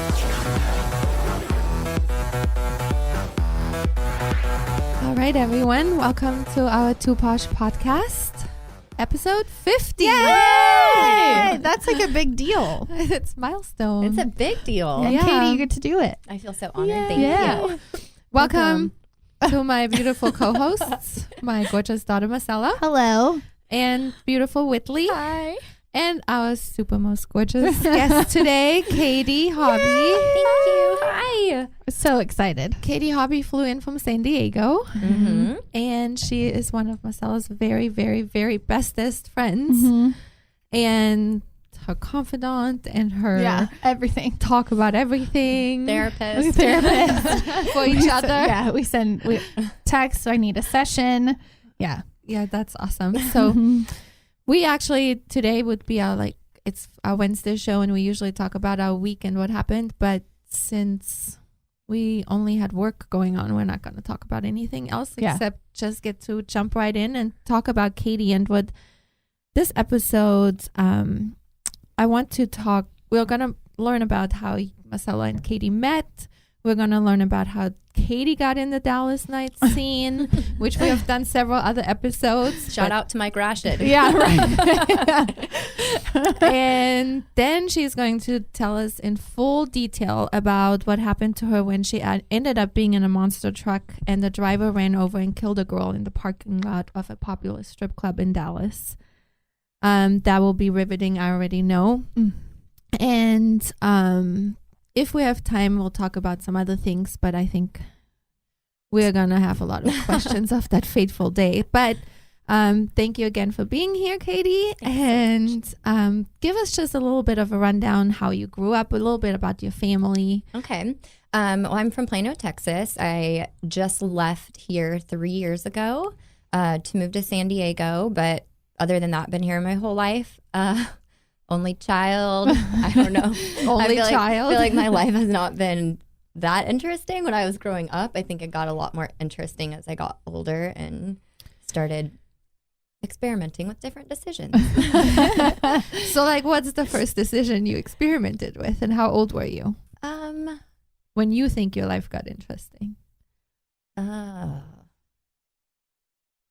All right, everyone. Welcome to our Two Posh podcast, episode 50. Yay! That's like a big deal. It's milestone. It's a big deal. And Yeah. Katie, you get to do it. I feel so honored. Yay. Thank Yeah. you. Welcome to my beautiful co-hosts, my gorgeous daughter Marcella Hello. and beautiful Whitley. Hi. And our super most gorgeous guest today, Katy Hobby. Thank you. Hi. So excited. Katy Hobby flew in from San Diego, Mm-hmm. and she is one of Marcella's very, very, very bestest friends, Mm-hmm. and her confidant and her Yeah. Everything. talk about everything Therapist. Therapist. for each other. Yeah. We send texts. I need a session. Yeah. Yeah, that's awesome. So we actually today would be it's our Wednesday show, and we usually talk about our week and what happened. But since we only had work going on, we're not going to talk about anything else except just get to jump right in and talk about Katy and what this episode. I want to talk. We're going to learn about how Marcella and Katy met. We're going to learn about how Katy got in the Dallas night scene, which we have done several other episodes. Shout out to Mike Rashid. Yeah. Right. And then she's going to tell us in full detail about what happened to her when she ended up being in a monster truck and the driver ran over and killed a girl in the parking lot of a popular strip club in Dallas. That will be riveting, I already know. Mm. And if we have time, we'll talk about some other things, but I think we're going to have a lot of questions of that fateful day. But thank you again for being here, Katy. And give us just a little bit of a rundown how you grew up, a little bit about your family. Okay. Well, I'm from Plano, Texas. I just left here 3 years ago to move to San Diego. But other than that, been here my whole life. Only child. I don't know. Only I child. feel like my life has not been that interesting when I was growing up. I think it got a lot more interesting as I got older and started experimenting with different decisions. So, what's the first decision you experimented with, and how old were you when you think your life got interesting? I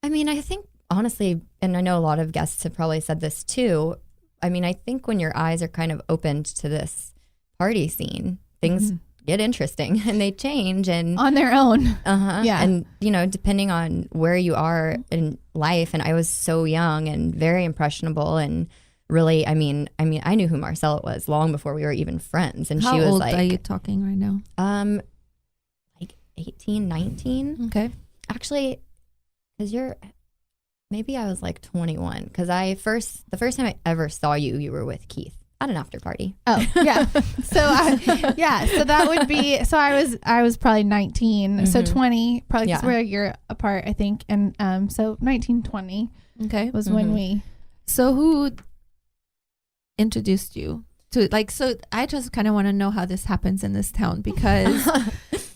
mean, I think honestly, and I know a lot of guests have probably said this too. I mean, I think when your eyes are kind of opened to this party scene, things get interesting and they change and On their own. Yeah. And depending on where you are in life, and I was so young and very impressionable and really, I mean, I knew who Marcella was long before we were even friends, and How she was old like, are you talking right now? like 18, 19. Okay. Actually, because maybe I was like 21, because the first time I ever saw you were with Keith at an after party. Oh, yeah. So that would be, so I was probably 19, so 20, probably because we're a year apart, I think. And so 19, 20 Okay. was when we. So who introduced you to so I just kind of want to know how this happens in this town, because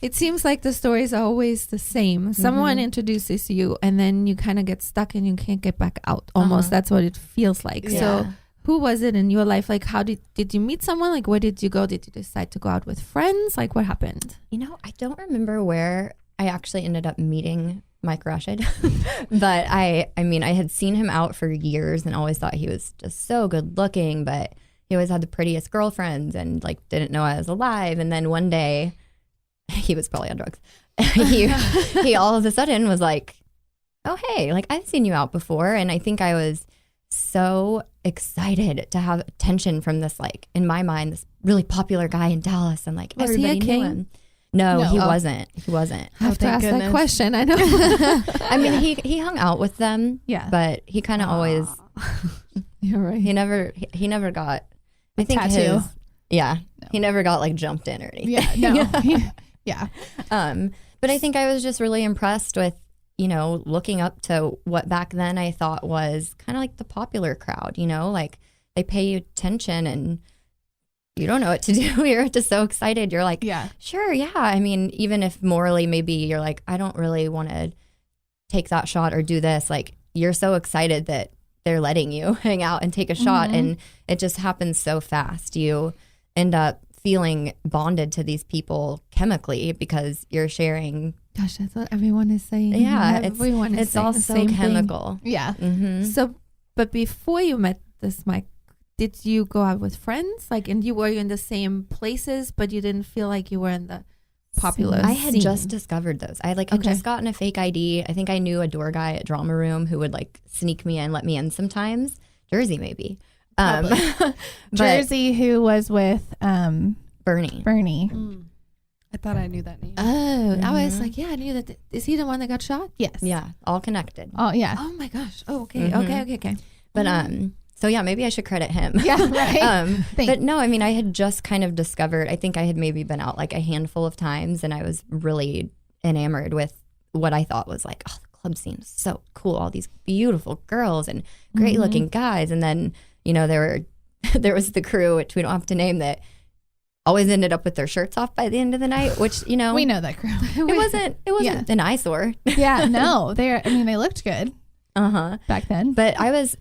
it seems like the stories are always the same. Someone introduces you and then you kind of get stuck and you can't get back out. Almost. That's what it feels like. Yeah. So who was it in your life? How did you meet someone? Where did you go? Did you decide to go out with friends? What happened? I don't remember where I actually ended up meeting Mike Rashid, but I mean, I had seen him out for years and always thought he was just so good looking, but he always had the prettiest girlfriends and didn't know I was alive. And then one day, he was probably on drugs. he all of a sudden was like, oh, hey, I've seen you out before. And I think I was so excited to have attention from this, in my mind, this really popular guy in Dallas. And Was he everybody a knew king? him. No, he wasn't. He wasn't. I have to thank ask that goodness. question. I know. I mean, he hung out with them. Yeah. But he kind of always, You're right. he never got, I think tattoo. he never got jumped in or anything. Yeah. No. Yeah. But I think I was just really impressed with, looking up to what back then I thought was kind of the popular crowd, they pay you attention and you don't know what to do. You're just so excited. You're like, Yeah. sure, yeah. I mean, even if morally maybe you're like, I don't really want to take that shot or do this, you're so excited that they're letting you hang out and take a shot, and it just happens so fast. You end up feeling bonded to these people chemically because you're sharing. Gosh, that's what everyone is saying. Yeah, everyone is it's saying all the so same chemical. thing. Yeah. Mm-hmm. So, but before you met this Mike, did you go out with friends? Like, and you were in the same places, but you didn't feel like you were in the popular I had scene? just discovered those. I had just gotten a fake ID. I think I knew a door guy at Drama Room who would like sneak me in, let me in sometimes. Jersey, maybe. Jersey, who was with Bernie. I thought I knew that name. Oh, I was like, yeah, I knew that. Is he the one that got shot? Yes. Yeah, all connected. Oh, yeah. Oh my gosh. Oh, okay. Okay. But so yeah, maybe I should credit him. Yeah, right. But no, I mean, I had just kind of discovered, I think I had maybe been out like a handful of times, and I was really enamored with what I thought was like, oh, the club scene is so cool. All these beautiful girls and great looking guys. And then, you know, there was the crew, which we don't have to name, that always ended up with their shirts off by the end of the night, which, you know, We know that crew. it wasn't an eyesore. Yeah, no. They looked good back then. But I was,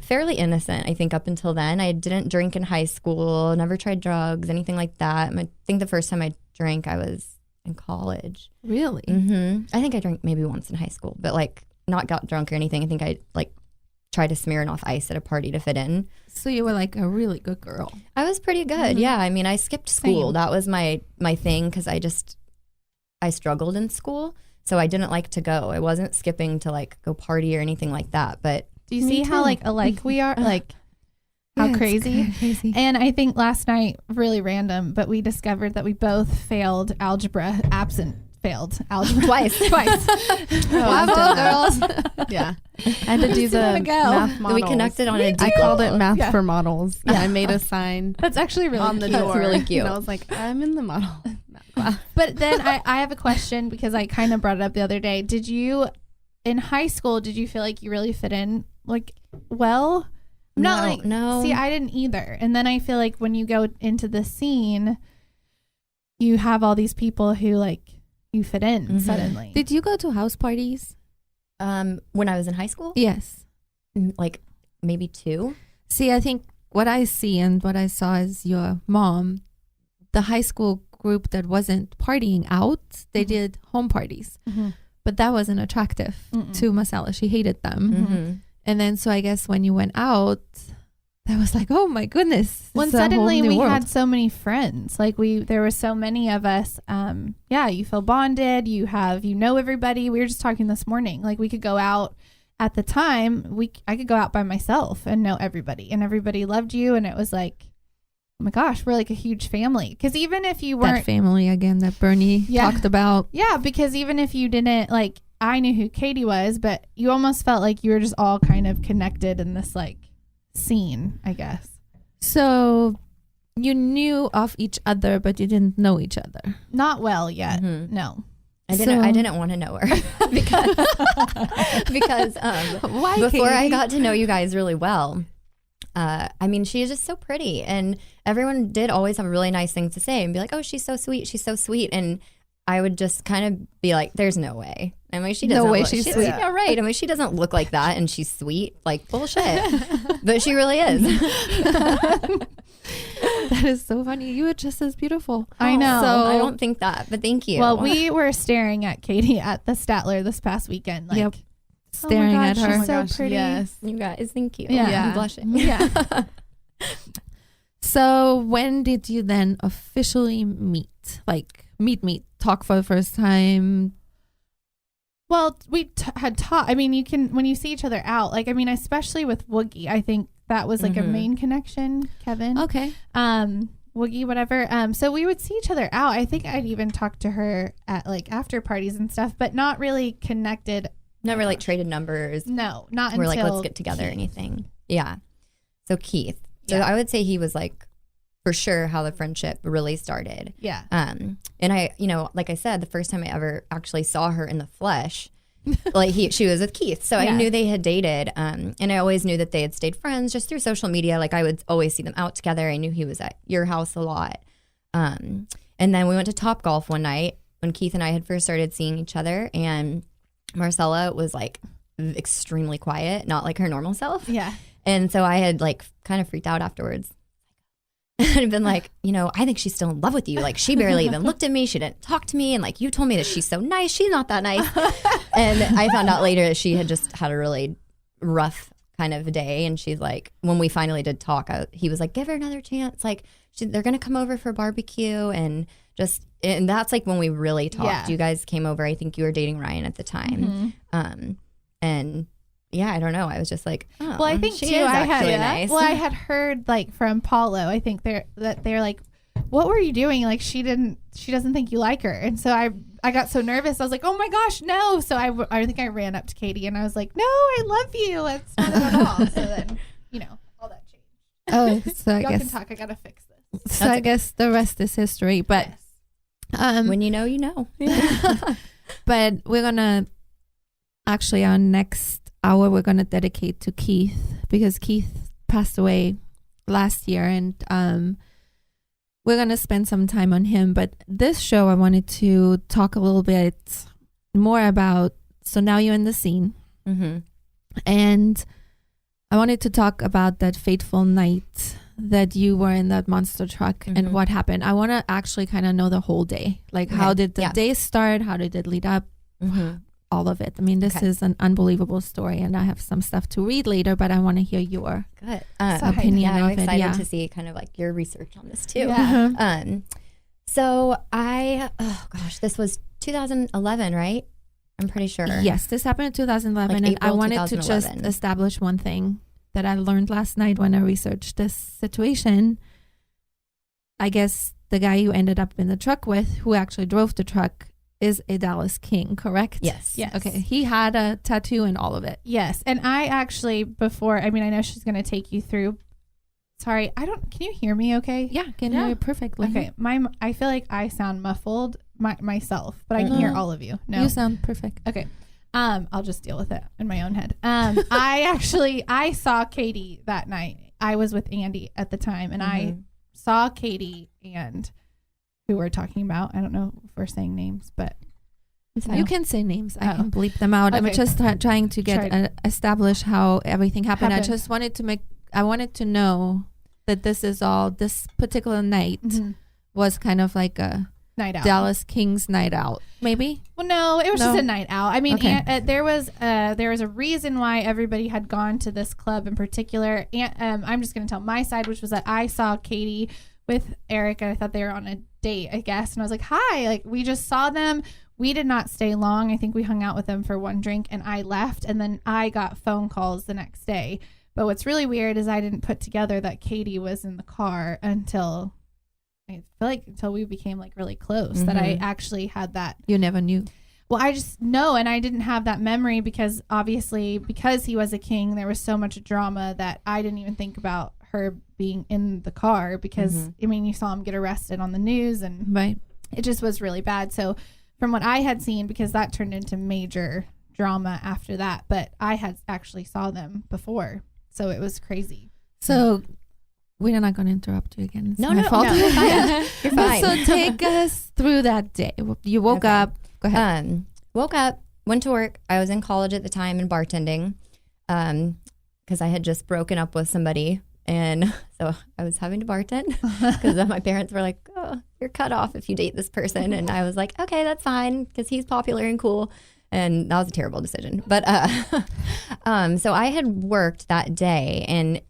fairly innocent, I think, up until then. I didn't drink in high school, never tried drugs, anything like that. I think the first time I drank, I was in college. Really? I think I drank maybe once in high school, but like not got drunk or anything. I think I like tried to Smirnoff Ice at a party to fit in. So you were like a really good girl. I was pretty good. Yeah. I mean, I skipped school. Same. That was my thing because I struggled in school. So I didn't like to go. I wasn't skipping to like go party or anything like that. But Do you see how like alike we are? Like how Yeah, crazy? crazy. And I think last night, really random, but we discovered that we both failed algebra, failed algebra twice. I've done that. Yeah. I had to do the wanna go. math models. We connected on a I called it math Yeah. for models. Yeah. I made a sign That's actually really on the cute. door. That's really cute. And I was like, I'm in the model math class. But then I have a question because I kind of brought it up the other day. Did you, in high school, did you feel like you really fit in? Like, well, I'm not like, no. See, I didn't either. And then I feel like when you go into the scene, you have all these people who like, you fit in suddenly. Did you go to house parties? When I was in high school? Yes. Like maybe 2. See, I think what I see and what I saw is your mom, the high school group that wasn't partying out, they did home parties. But that wasn't attractive to Marcella. She hated them. And then so I guess when you went out, that was like, oh my goodness. When it's a whole suddenly new we world. had so many friends, like there were so many of us. You feel bonded. You know everybody. We were just talking this morning. Like we could go out at the time. I could go out by myself and know everybody, and everybody loved you. And it was like, oh my gosh, we're like a huge family. Because even if you weren't that family again that Bernie talked about. yeah, because even if you didn't like, I knew who Katy was, but you almost felt like you were just all kind of connected in this like scene, I guess. So you knew of each other, but you didn't know each other. Not well yet. No. I didn't want to know her because Why, before I Katy? got to know you guys really well, she is just so pretty, and everyone did always have really nice things to say and be like, oh, she's so sweet. And I would just kind of be like, there's no way. I mean, she doesn't. No way look, she's she's sweet. Yeah, right. I mean, she doesn't look like that, and she's sweet. Like bullshit, but she really is. That is so funny. You were just as beautiful. I know. So I don't think that, but thank you. Well, we were staring at Katy at the Statler this past weekend. Like, Yep. Staring oh my at gosh, her. she's Oh my so gosh, pretty. yes. you guys, thank you. Yeah. I'm blushing. Yeah. So when did you then officially meet? Like meet, talk for the first time? Well, we had taught. I mean, you can, when you see each other out, like, I mean, especially with Woogie, I think that was like a main connection, Kevin. Okay. Woogie, whatever. So we would see each other out. I think I'd even talk to her at like after parties and stuff, but not really connected. Never like traded numbers. No, not We're until like, let's get together or Keith. anything. Yeah. So Keith. So Yeah. I would say he was like for sure how the friendship really started. Yeah. And I, like I said, the first time I ever actually saw her in the flesh, like she was with Keith. So I knew they had dated. And I always knew that they had stayed friends just through social media. Like I would always see them out together. I knew he was at your house a lot. And then we went to Topgolf one night when Keith and I had first started seeing each other, and Marcella was like extremely quiet, not like her normal self. Yeah. And so I had like kind of freaked out afterwards. and I'd been like, you know, I think she's still in love with you. Like, she barely even looked at me. She didn't talk to me. And like, you told me that she's so nice. She's not that nice. And I found out later that she had just had a really rough kind of day. And she's like, when we finally did talk, he was like, give her another chance. Like, they're going to come over for barbecue. And that's like when we really talked. Yeah. You guys came over. I think you were dating Ryan at the time. And yeah, I don't know. I was just like, oh, Well, I think she too. is I actually had nice. Well, I had heard like from Paulo. I think they're like, what were you doing? Like she doesn't think you like her, and so I got so nervous. I was like, oh my gosh, no. So I think I ran up to Katy and I was like, no, I love you. It's not at all. So then all that changed. Oh, so I Y'all guess can talk. I gotta fix this. So I guess the rest is history. But when you know, you know. but we're gonna actually our next hour we're gonna dedicate to Keith, because Keith passed away last year, and we're gonna spend some time on him. But this show I wanted to talk a little bit more about. So now you're in the scene, and I wanted to talk about that fateful night that you were in that monster truck and what happened. I want to actually kind of know the whole day. Like, how did the day start? How did it lead up? All of it. I mean, this is an unbelievable story, and I have some stuff to read later, but I want to hear your opinion. I'm of excited it. to see kind of like your research on this too. Yeah. So this was 2011, right? I'm pretty sure. Yes, this happened in 2011, Like and I April wanted to 2011. just establish one thing that I learned last night when I researched this situation. I guess the guy you ended up in the truck with, who actually drove the truck, is a Dallas King, correct? Yes. Okay. He had a tattoo and all of it. Yes. And I actually I know she's going to take you through. Sorry, can you hear me okay? Yeah, can hear you perfectly. Okay. I feel like I sound muffled myself, but I can hear all of you. No. You sound perfect. Okay. I'll just deal with it in my own head. I saw Katy that night. I was with Andy at the time, and I saw Katy and who we're talking about. I don't know if we're saying names, but you can say names. I can bleep them out. Okay. I'm just trying to establish how everything happened. I just wanted to know that this particular night was kind of like a night out. Dallas Kings night out, maybe? Well, no, it was just a night out. I mean, Okay. there was a reason why everybody had gone to this club in particular. And I'm just going to tell my side, which was that I saw Katy with Eric, and I thought they were on a date, I guess. And I was like, hi, like we just saw them. We did not stay long. I think we hung out with them for one drink and I left. And then I got phone calls the next day. But what's really weird is I didn't put together that Katy was in the car until we became like really close, that I actually had that. You never knew. Well, I just know, and I didn't have that memory because obviously because he was a king, there was so much drama that I didn't even think about her being in the car because, I mean, you saw him get arrested on the news and Right. it just was really bad. So from what I had seen, because that turned into major drama after that, but I had actually saw them before. So it was crazy. So we're not going to interrupt you again. It's No, my no, fault. no, you're fine. You're fine. So take us through that day. You woke up. Go ahead. Woke up, went to work. I was in college at the time and bartending because I had just broken up with somebody. And so I was having to bartend because my parents were like, oh, you're cut off if you date this person. And I was like, okay, that's fine because he's popular and cool. And that was a terrible decision. But so I had worked that day, and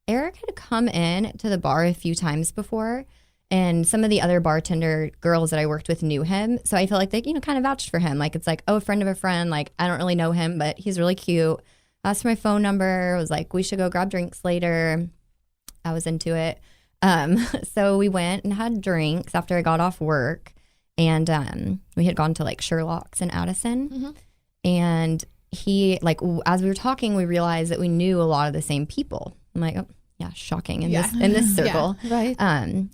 Eric had come in to the bar a few times before, and some of the other bartender girls that I worked with knew him. So I felt like they, kind of vouched for him. Like, it's like, oh, a friend of a friend. Like, I don't really know him, but he's really cute. Asked for my phone number. Was like, we should go grab drinks later. I was into it. So we went and had drinks after I got off work. And we had gone to like Sherlock's in Addison. And he, like, as we were talking, we realized that we knew a lot of the same people. I'm like, oh, yeah, shocking in this circle. Right.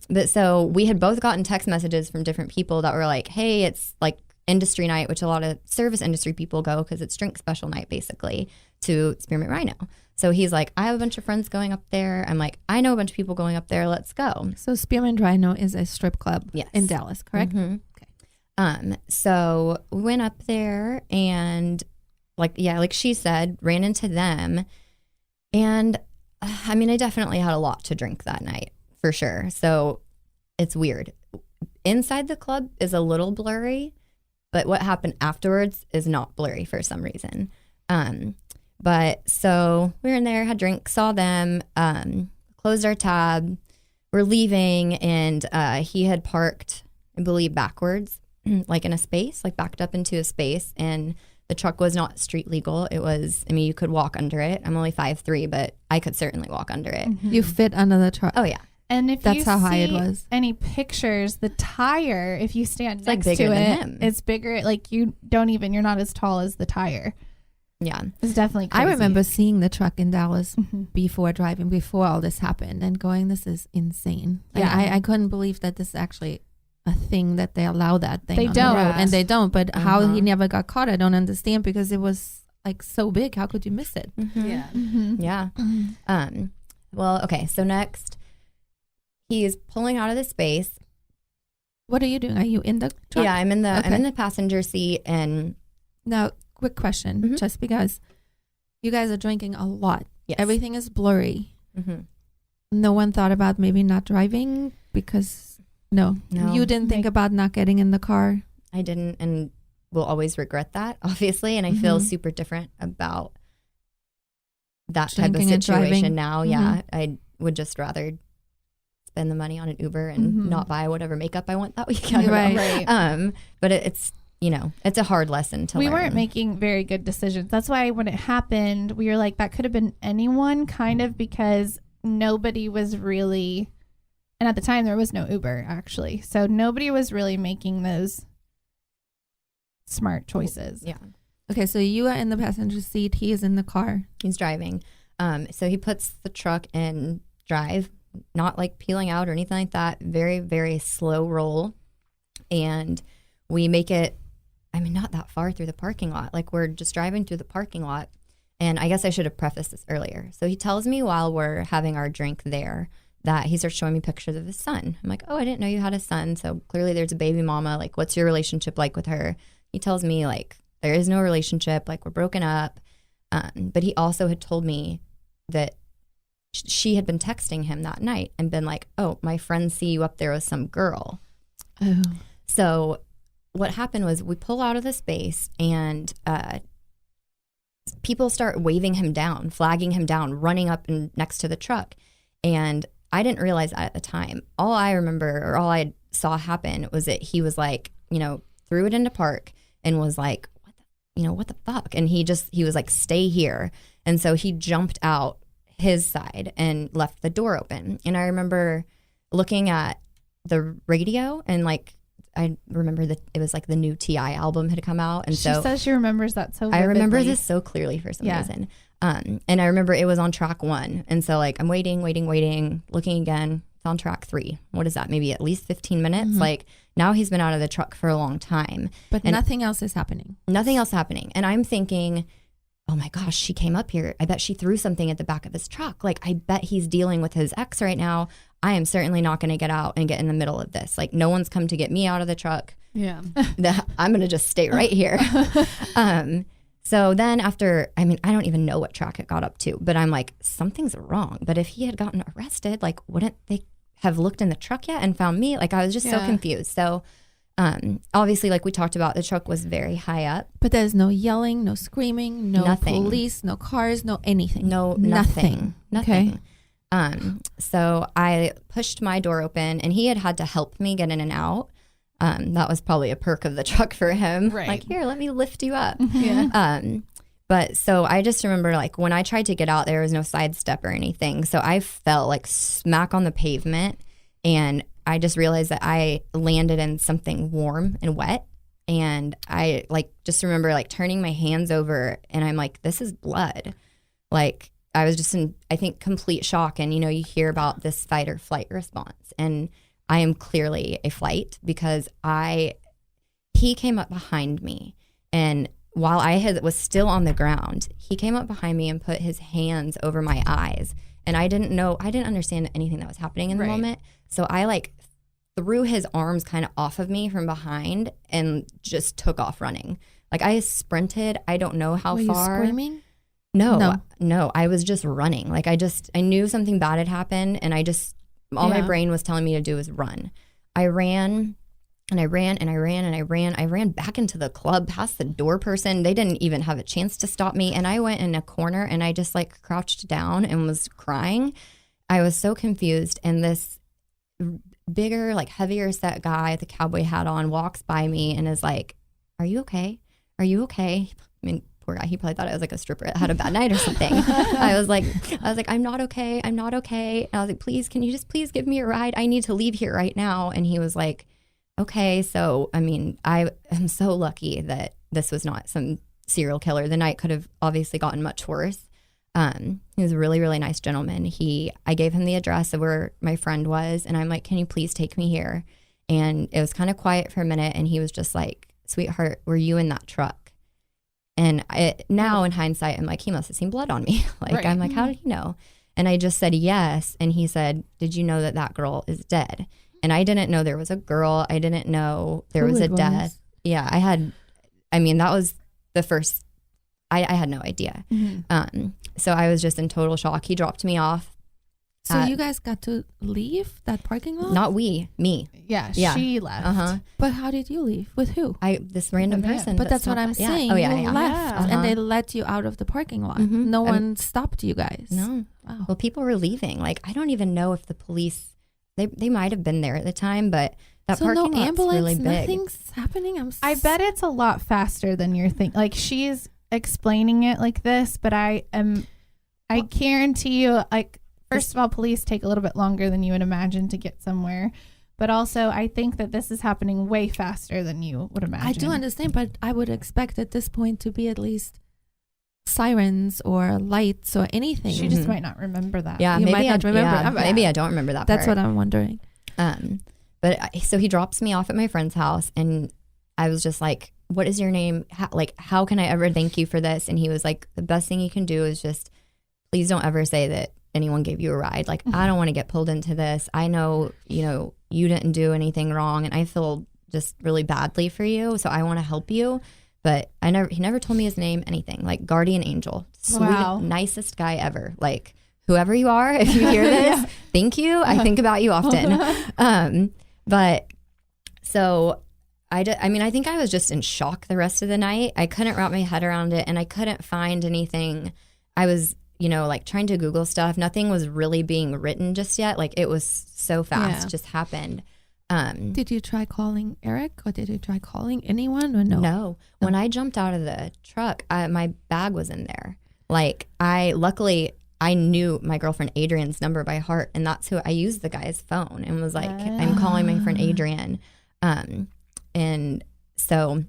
But so we had both gotten text messages from different people that were like, hey, it's like industry night, which a lot of service industry people go because it's drink special night basically to Spearmint Rhino. So he's like, I have a bunch of friends going up there. I'm like, I know a bunch of people going up there. Let's go. So Spearmint Rhino is a strip club in Dallas, correct? Okay. So we went up there and like she said, ran into them. And I mean, I definitely had a lot to drink that night for sure. So it's weird. Inside the club is a little blurry, but what happened afterwards is not blurry for some reason. But so we were in there, had drinks, saw them, closed our tab. We're leaving, and he had parked, I believe, backwards, like in a space, like backed up into a space, and the truck was not street legal. It was, I mean, you could walk under it. I'm only 5'3", but I could certainly walk under it. You fit under the truck. Oh, yeah. And if That's you how high it see was. any pictures, the tire, if you stand It's like next bigger to than it, him. it's bigger. Like you're not as tall as the tire. Yeah. It's definitely crazy. I remember seeing the truck in Dallas Mhm. before all this happened, and going, this is insane. Like, Yeah. I couldn't believe that this is actually a thing, that they allow that thing They on don't. the road. And they don't. But how he Uh-huh. never got caught, I don't understand, because it was like so big. How could you miss it? Mhm. Yeah. Mhm. Yeah. Well, okay. So next, he's pulling out of the space. What are you doing? Are you in the truck? Yeah, I'm in the Okay. passenger seat, and Now, quick question, Mhm. just because you guys are drinking a lot. yes. Everything is blurry. Mhm. No one thought about maybe not driving, because No. you didn't think Like- about not getting in the car. I didn't, and will always regret that, obviously. And I feel Mhm. super different about that type of Drinking and situation driving. now. Yeah, I would just rather spend the money on an Uber and Mhm. not buy whatever makeup I want that weekend. I don't Right. know. Right. But it's it's a hard lesson to We learn. weren't making very good decisions. That's why when it happened, we were like, that could have been anyone, kind of, because nobody was really, and at the time there was no Uber actually, so nobody was really making those smart choices. Yeah. Okay, so you are in the passenger seat. He is in the car. He's driving. So he puts the truck in drive, not like peeling out or anything like that. Very, very slow roll. And we make it, I mean, not that far through the parking lot. Like, we're just driving through the parking lot. And I guess I should have prefaced this earlier. So he tells me while we're having our drink there that he starts showing me pictures of his son. I'm like, oh, I didn't know you had a son. So clearly there's a baby mama. Like, what's your relationship like with her? He tells me, like, there is no relationship. Like, we're broken up. But he also had told me that she had been texting him that night and been like, oh, my friends see you up there with some girl. Oh. So what happened was we pull out of the space, and people start waving him down, flagging him down, running up and next to the truck. And I didn't realize that at the time. All I remember, or all I saw happen, was that he was like, threw it into park and was like, what the fuck? And he was like, stay here. And so he jumped out his side and left the door open. And I remember looking at the radio, and like, I remember that it was like the new T.I. album had come out. And She so says she remembers that so I remember vividly. this so clearly for some Yeah. reason. And I remember it was on track 1. And so like, I'm waiting, looking again. It's on track 3. What is that? Maybe at least 15 minutes. Mhm. Like, now he's been out of the truck for a long time. But And- nothing else is happening. Nothing else happening. And I'm thinking, oh my gosh, she came up here. I bet she threw something at the back of his truck. Like, I bet he's dealing with his ex right now. I am certainly not going to get out and get in the middle of this. Like, no one's come to get me out of the truck. Yeah. I'm going to just stay right here. So then after, I mean, I don't even know what track it got up to, but I'm like, something's wrong. But if he had gotten arrested, like, wouldn't they have looked in the truck yet and found me? Like, I was just so Yeah. confused. So obviously, like we talked about, the truck was very high up. But there's no yelling, no screaming, no Nothing. police, no cars, no anything. No, Nothing. nothing. Okay. So I pushed my door open, and he had to help me get in and out. That was probably a perk of the truck for him. Right. Like, here, let me lift you up. Yeah. But so I just remember, like, when I tried to get out, there was no sidestep or anything. So I fell like smack on the pavement, and I just realized that I landed in something warm and wet. And I just remember turning my hands over, and I'm like, this is blood. Like, I was just in, I think, complete shock. And, you hear about this fight or flight response. And I am clearly a flight, because he came up behind me, and while I was still on the ground, he came up behind me and put his hands over my eyes. And I didn't understand anything that was happening in the Right. moment. So I threw his arms kind of off of me from behind and just took off running. Like, I sprinted, I don't know how Were far. you screaming? No, I was just running. Like, I knew something bad had happened, and I just all my brain was telling me to do was run. I ran and I ran and I ran and I ran. I ran back into the club past the door person. They didn't even have a chance to stop me. And I went in a corner and I just like crouched down and was crying. I was so confused. And this bigger, like heavier set guy with the cowboy hat on walks by me and is like, "Are you okay? Are you okay?" I mean, poor guy, he probably thought I was like a stripper that had a bad night or something. I was like, "I'm not okay. I'm not okay." And I was like, "Please, can you just please give me a ride? I need to leave here right now." And he was like, "Okay." So, I mean, I am so lucky that this was not some serial killer. The night could have obviously gotten much worse. He was a really, really nice gentleman. I gave him the address of where my friend was, and I'm like, "Can you please take me here?" And it was kind of quiet for a minute, and he was just like, "Sweetheart, were you in that truck?" And now in hindsight, I'm like, he must have seen blood on me. Like, I'm like, "How did he know?" And I just said yes, and he said, "Did you know that that girl is dead?" And I didn't know there was a girl. I didn't know there was a death. Yeah, that was the first. I had no idea. So I was just in total shock. He dropped me off. So you guys got to leave that parking lot? Not me. Yeah, she left. But how did you leave? With who? This random person. But that's what I'm saying. Oh, yeah, you left and they let you out of the parking lot. No one stopped you guys. No. Wow. Well, people were leaving. Like, I don't even know if the police, they might have been there at the time, but that parking lot's ambulance, really big. Nothing's happening. I bet it's a lot faster than you're thinking. Like, she's explaining it like this, but I guarantee you, like, first of all, police take a little bit longer than you would imagine to get somewhere. But also, I think that this is happening way faster than you would imagine. I do understand, but I would expect at this point to be at least sirens or lights or anything. She just might not remember that. Yeah, you might not remember. Yeah, maybe I don't remember that That's part. what I'm wondering. So he drops me off at my friend's house, and I was just like, "What is your name? How can I ever thank you for this?" And he was like, "The best thing you can do is just, please don't ever say that anyone gave you a ride. Like, I don't want to get pulled into this. I know, you didn't do anything wrong, and I feel just really badly for you. So I want to help you." But he never told me his name, anything. Like, guardian angel, sweet, nicest guy ever. Like, whoever you are, if you hear this, thank you. I think about you often. But so I think I was just in shock the rest of the night. I couldn't wrap my head around it, and I couldn't find anything. I was, like trying to Google stuff. Nothing was really being written just yet. Like, it was so fast, just happened. Did you try calling Eric, or did you try calling anyone, or no? No. When I jumped out of the truck, my bag was in there. Like, luckily I knew my girlfriend Adrian's number by heart, and that's who I used the guy's phone and was like, "I'm calling my friend Adrian." And so,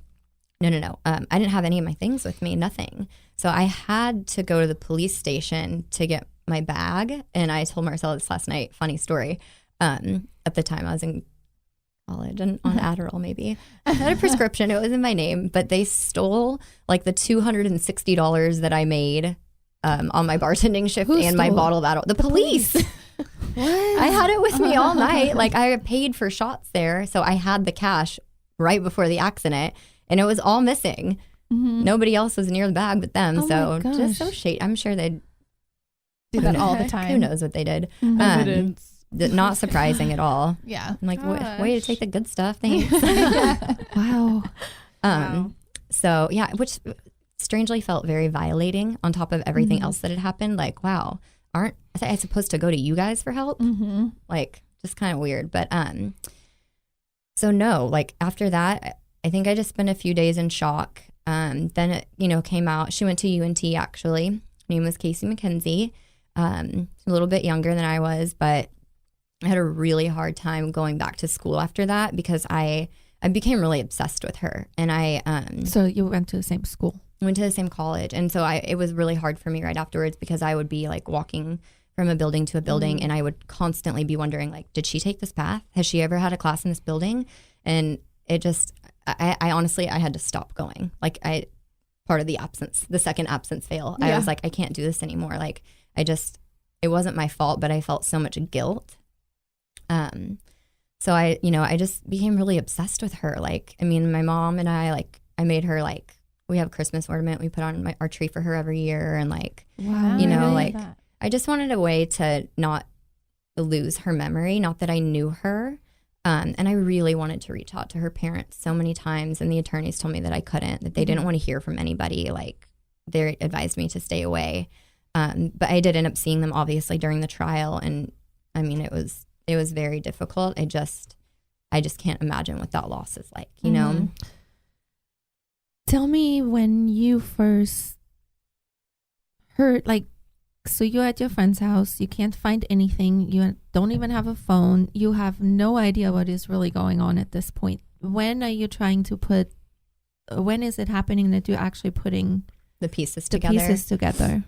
no. I didn't have any of my things with me, nothing. So I had to go to the police station to get my bag. And I told Marcella this last night, funny story. At the time I was in college and on Adderall maybe. I had a prescription, it was in my name, but they stole like the $260 that I made on my bartending shift and my bottle of Adderall. The police. What? I had it with me all night. Like, I paid for shots there. So I had the cash right before the accident, and it was all missing. Nobody else was near the bag but them. Oh so just so shady. I'm sure they'd do that all the time. Who knows what they did. Not surprising at all. Yeah. I'm like, way to take the good stuff. Thanks. Wow. So yeah, which strangely felt very violating on top of everything else that had happened. Like, wow, aren't I supposed to go to you guys for help? Like, just kind of weird. But so no, like, after that, I think I just spent a few days in shock. Then it, came out. She went to UNT actually. Her name was Kasey McKenzie. A little bit younger than I was, but I had a really hard time going back to school after that because I became really obsessed with her. And So you went to the same school? Went to the same college. And so it was really hard for me right afterwards because I would be like walking from a building to a building and I would constantly be wondering, like, did she take this path? Has she ever had a class in this building? And it just, I honestly, I had to stop going. Like, part of the second absence fail. I was like, I can't do this anymore. Like, it wasn't my fault, but I felt so much guilt. So I just became really obsessed with her. Like, I mean, my mom and I made her, like, we have a Christmas ornament we put on our tree for her every year. And like, wow, I just wanted a way to not lose her memory. Not that I knew her. And I really wanted to reach out to her parents so many times. And the attorneys told me that I couldn't, that they didn't want to hear from anybody. Like, they advised me to stay away. But I did end up seeing them obviously during the trial. And I mean, it was very difficult. I just can't imagine what that loss is like, you know? Tell me when you first heard, like, so you're at your friend's house, you can't find anything, you don't even have a phone, you have no idea what is really going on at this point. When are you trying to when is it happening that you're actually putting the pieces together?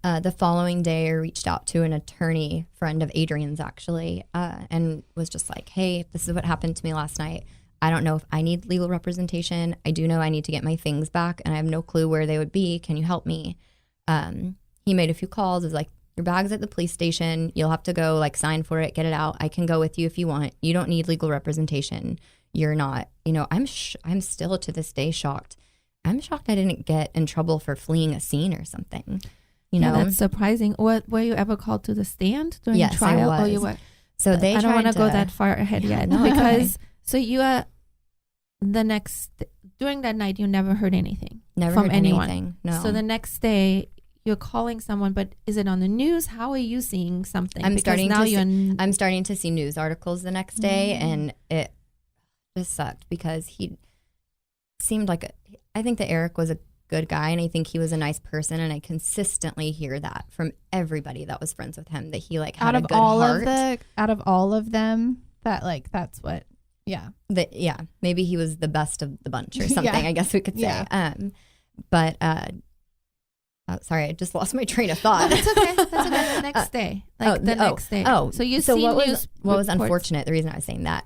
The following day, I reached out to an attorney friend of Adrian's actually, and was just like, hey, this is what happened to me last night. I don't know if I need legal representation. I do know I need to get my things back, and I have no clue where they would be. Can you help me? He made a few calls. It was like, your bag's at the police station. You'll have to go like sign for it, get it out. I can go with you if you want. You don't need legal representation. You're not, you know, I'm still to this day shocked. I'm shocked I didn't get in trouble for fleeing a scene or something. You know, that's surprising. Were you ever called to the stand during yes, trial? I was. Oh, you were. So they I don't want to go to that far ahead yet no, because so you are during that night you never heard anything from anyone. Anything, no. So the next day you're calling someone, but is it on the news? How are you seeing something? I'm starting to see news articles the next day, and it just sucked because he seemed like I think that Eric was a good guy, and I think he was a nice person, and I consistently hear that from everybody that was friends with him, that he like had a good heart. Out of all of them, that like that's what maybe he was the best of the bunch or something. I guess we could say. Sorry, I just lost my train of thought. That's okay. The next day, next day. Oh, so what was unfortunate? The reason I was saying that,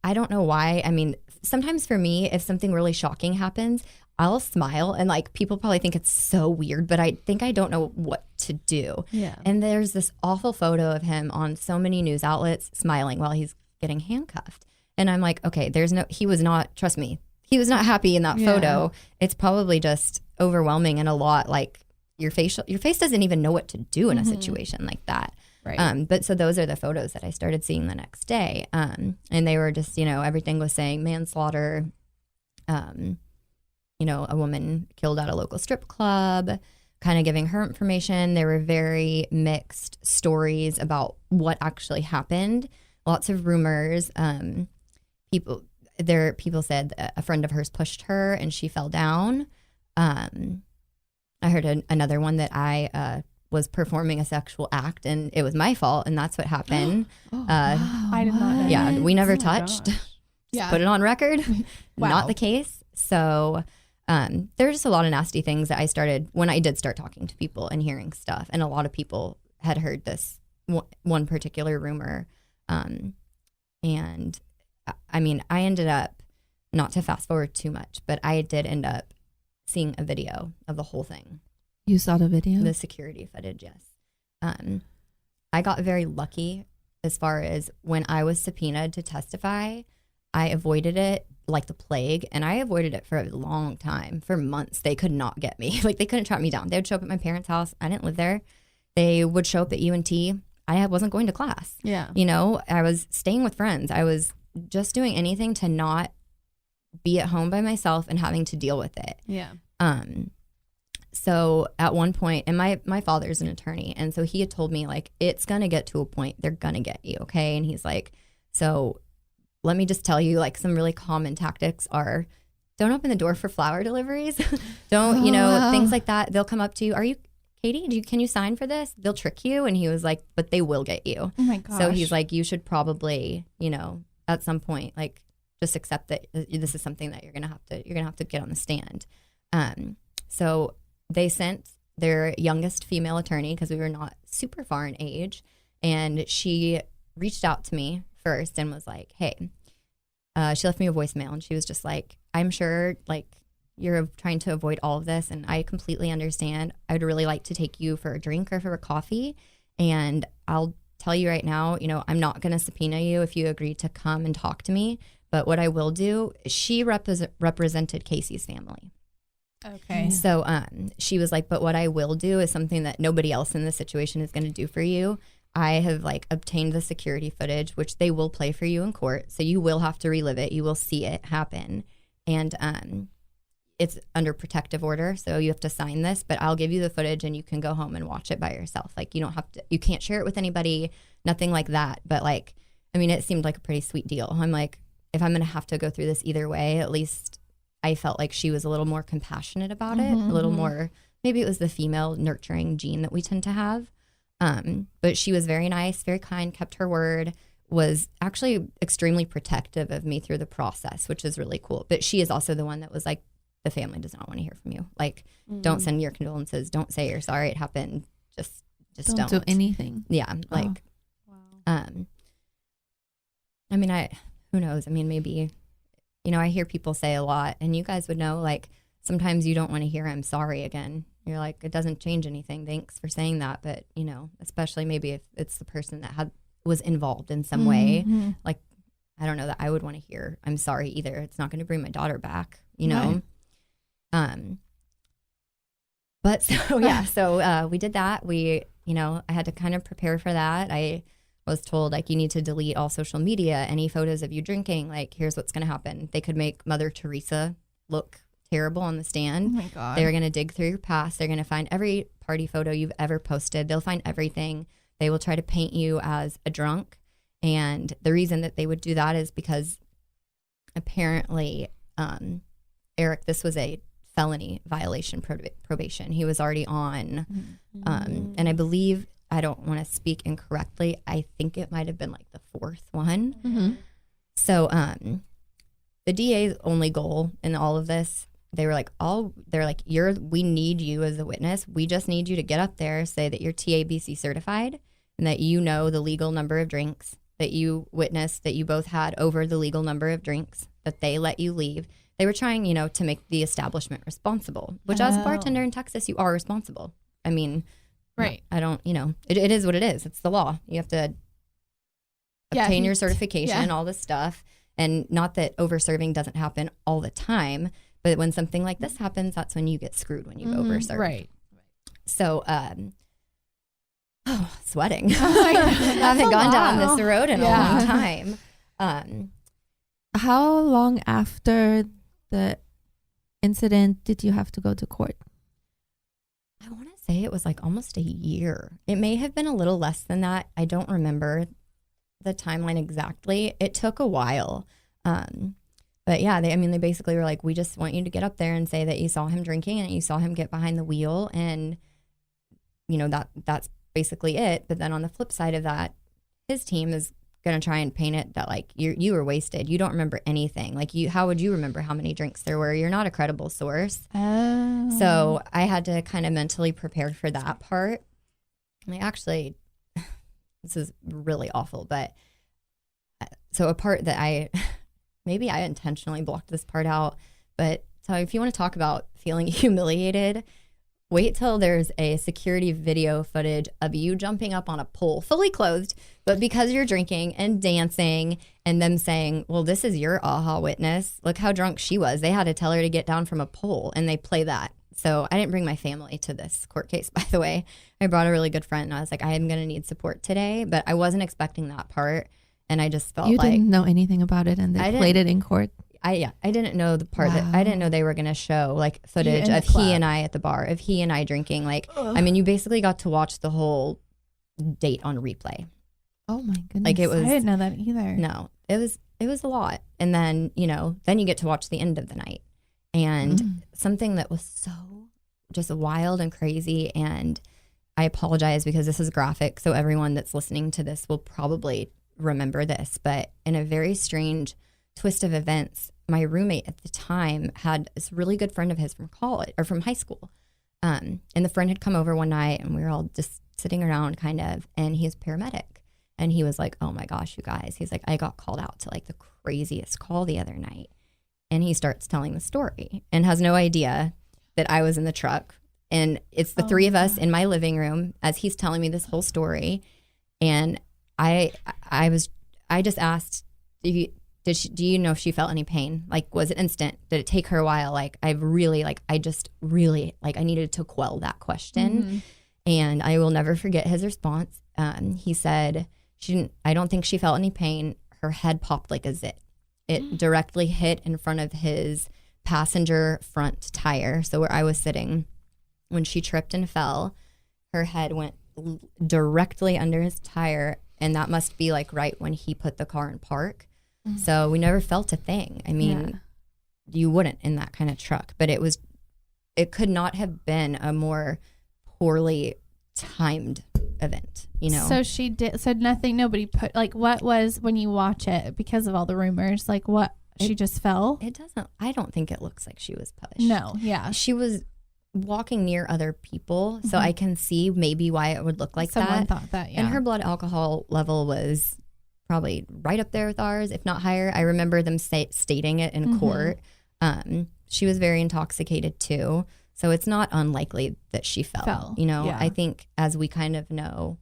I don't know why. I mean, sometimes for me, if something really shocking happens, I'll smile, and like people probably think it's so weird, but I think I don't know what to do. Yeah. And there's this awful photo of him on so many news outlets smiling while he's getting handcuffed, and I'm like, okay, he was not. Trust me, he was not happy in that photo. It's probably just overwhelming and a lot. Like your face doesn't even know what to do in a situation like that. Right. But so those are the photos that I started seeing the next day. And they were just, you know, everything was saying manslaughter, you know, a woman killed at a local strip club, kind of giving her information. There were very mixed stories about what actually happened. Lots of rumors. People said that a friend of hers pushed her and she fell down. I heard another one that I was performing a sexual act and it was my fault and that's what happened. I did not know. Yeah, we never touched. Yeah. Put it on record. Wow. Not the case. So there were just a lot of nasty things that I started when I did start talking to people and hearing stuff. And a lot of people had heard this one particular rumor. And I mean, I ended up, not to fast forward too much, but I did end up seeing a video of the whole thing. You saw the video? The security footage, yes. I got very lucky as far as when I was subpoenaed to testify, I avoided it like the plague, and I avoided it for a long time. For months, they could not get me. Like, they couldn't track me down. They would show up at my parents' house. I didn't live there. They would show up at UNT. I wasn't going to class. Yeah. You know, I was staying with friends. I was just doing anything to not be at home by myself and having to deal with it. Yeah. So at one point, and my father's an attorney, and so he had told me, like, it's going to get to a point, they're going to get you, okay? And he's like, so let me just tell you, like, some really common tactics are, don't open the door for flower deliveries. Don't, things like that. They'll come up to you. Are you, Katy, can you sign for this? They'll trick you. And he was like, but they will get you. Oh my gosh. So he's like, you should probably, at some point, like, just accept that this is something that you're going to have to get on the stand. So they sent their youngest female attorney, because we were not super far in age, and she reached out to me first and was like, hey, she left me a voicemail, and she was just like, I'm sure, like, you're trying to avoid all of this, and I completely understand. I would really like to take you for a drink or for a coffee, and I'll tell you right now, I'm not going to subpoena you if you agree to come and talk to me, but what I will do, she represented Kasey's family. Okay. So she was like, but what I will do is something that nobody else in this situation is going to do for you. I have like obtained the security footage, which they will play for you in court. So you will have to relive it. You will see it happen. And it's under protective order. So you have to sign this, but I'll give you the footage and you can go home and watch it by yourself. Like you don't have to, you can't share it with anybody, nothing like that. But like, I mean, it seemed like a pretty sweet deal. I'm like, if I'm going to have to go through this either way, at least I felt like she was a little more compassionate about it, a little more, maybe it was the female nurturing gene that we tend to have. But she was very nice, very kind, kept her word, was actually extremely protective of me through the process, which is really cool. But she is also the one that was like, the family does not want to hear from you. Like, don't send your condolences. Don't say you're sorry it happened. Just don't do anything. Yeah. Like, I mean, who knows? I mean, maybe, you know, I hear people say a lot, and you guys would know, like, sometimes you don't want to hear I'm sorry again. You're like, it doesn't change anything. Thanks for saying that. But, you know, especially maybe if it's the person that was involved in some way, like, I don't know that I would want to hear I'm sorry either. It's not going to bring my daughter back, you know? Right. But so, yeah, so we did that. We, you know, I had to kind of prepare for that. I was told, like, you need to delete all social media, any photos of you drinking. Like, here's what's going to happen. They could make Mother Teresa look terrible on the stand. Oh my God. They're going to dig through your past. They're going to find every party photo you've ever posted. They'll find everything. They will try to paint you as a drunk. And the reason that they would do that is because apparently, Eric, this was a felony violation probation. He was already on, and I believe, I don't want to speak incorrectly, I think it might have been like the fourth one. So the DA's only goal in all of this, they were like, we need you as a witness. We just need you to get up there, say that you're TABC certified and that you know the legal number of drinks, that you witnessed that you both had over the legal number of drinks, that they let you leave. They were trying, you know, to make the establishment responsible, which as a bartender in Texas, you are responsible. I mean, right. I don't, you know, it is what it is. It's the law. You have to obtain your certification, all this stuff. And not that over-serving doesn't happen all the time, but when something like this happens, that's when you get screwed, when you've over-served. Right. So, sweating. I haven't gone down this road in a long time. How long after the incident did you have to go to court? I want to say it was like almost a year. It may have been a little less than that. I don't remember the timeline exactly. It took a while. But yeah, they basically were like, we just want you to get up there and say that you saw him drinking and you saw him get behind the wheel. And, you know, that's basically it. But then on the flip side of that, his team is going to try and paint it that like you were wasted. You don't remember anything. Like how would you remember how many drinks there were? You're not a credible source. Oh. So I had to kind of mentally prepare for that part. Actually, this is really awful, but so a part that maybe I intentionally blocked this part out, but so if you want to talk about feeling humiliated, wait till there's a security video footage of you jumping up on a pole, fully clothed, but because you're drinking and dancing and them saying, well, this is your aha witness. Look how drunk she was. They had to tell her to get down from a pole, and they play that. So I didn't bring my family to this court case, by the way. I brought a really good friend, and I was like, I am going to need support today, but I wasn't expecting that part. And I just felt you like... You didn't know anything about it, and they played it in court? I didn't know the part that I didn't know they were going to show like footage of he and I at the bar, of he and I drinking. Like, I mean, you basically got to watch the whole date on replay. Oh my goodness. Like it was, I didn't know that either. No, it was a lot. And then, you know, then you get to watch the end of the night, and something that was so just wild and crazy. And I apologize because this is graphic. So everyone that's listening to this will probably remember this, but in a very strange twist of events, my roommate at the time had this really good friend of his from college or from high school. And the friend had come over one night, and we were all just sitting around kind of, and he is paramedic. And he was like, oh my gosh, you guys. He's like, I got called out to like the craziest call the other night. And he starts telling the story and has no idea that I was in the truck. And it's the three of us in my living room as he's telling me this whole story. And I just asked, do you know if she felt any pain? Like, was it instant? Did it take her a while? Like, I needed to quell that question. And I will never forget his response. He said, I don't think she felt any pain. Her head popped like a zit. It directly hit in front of his passenger front tire. So where I was sitting, when she tripped and fell, her head went directly under his tire. And that must be like right when he put the car in park. So we never felt a thing. I mean, you wouldn't in that kind of truck, but it could not have been a more poorly timed event, you know? So she said nothing, nobody put, like, what was, when you watch it, because of all the rumors, like what, she just fell? I don't think it looks like she was pushed. No, yeah. She was walking near other people, so I can see maybe why it would look like Someone that. thought that, yeah. And her blood alcohol level was probably right up there with ours, if not higher. I remember them stating it in court. She was very intoxicated too, so it's not unlikely that she fell. You know, I think as we kind of know,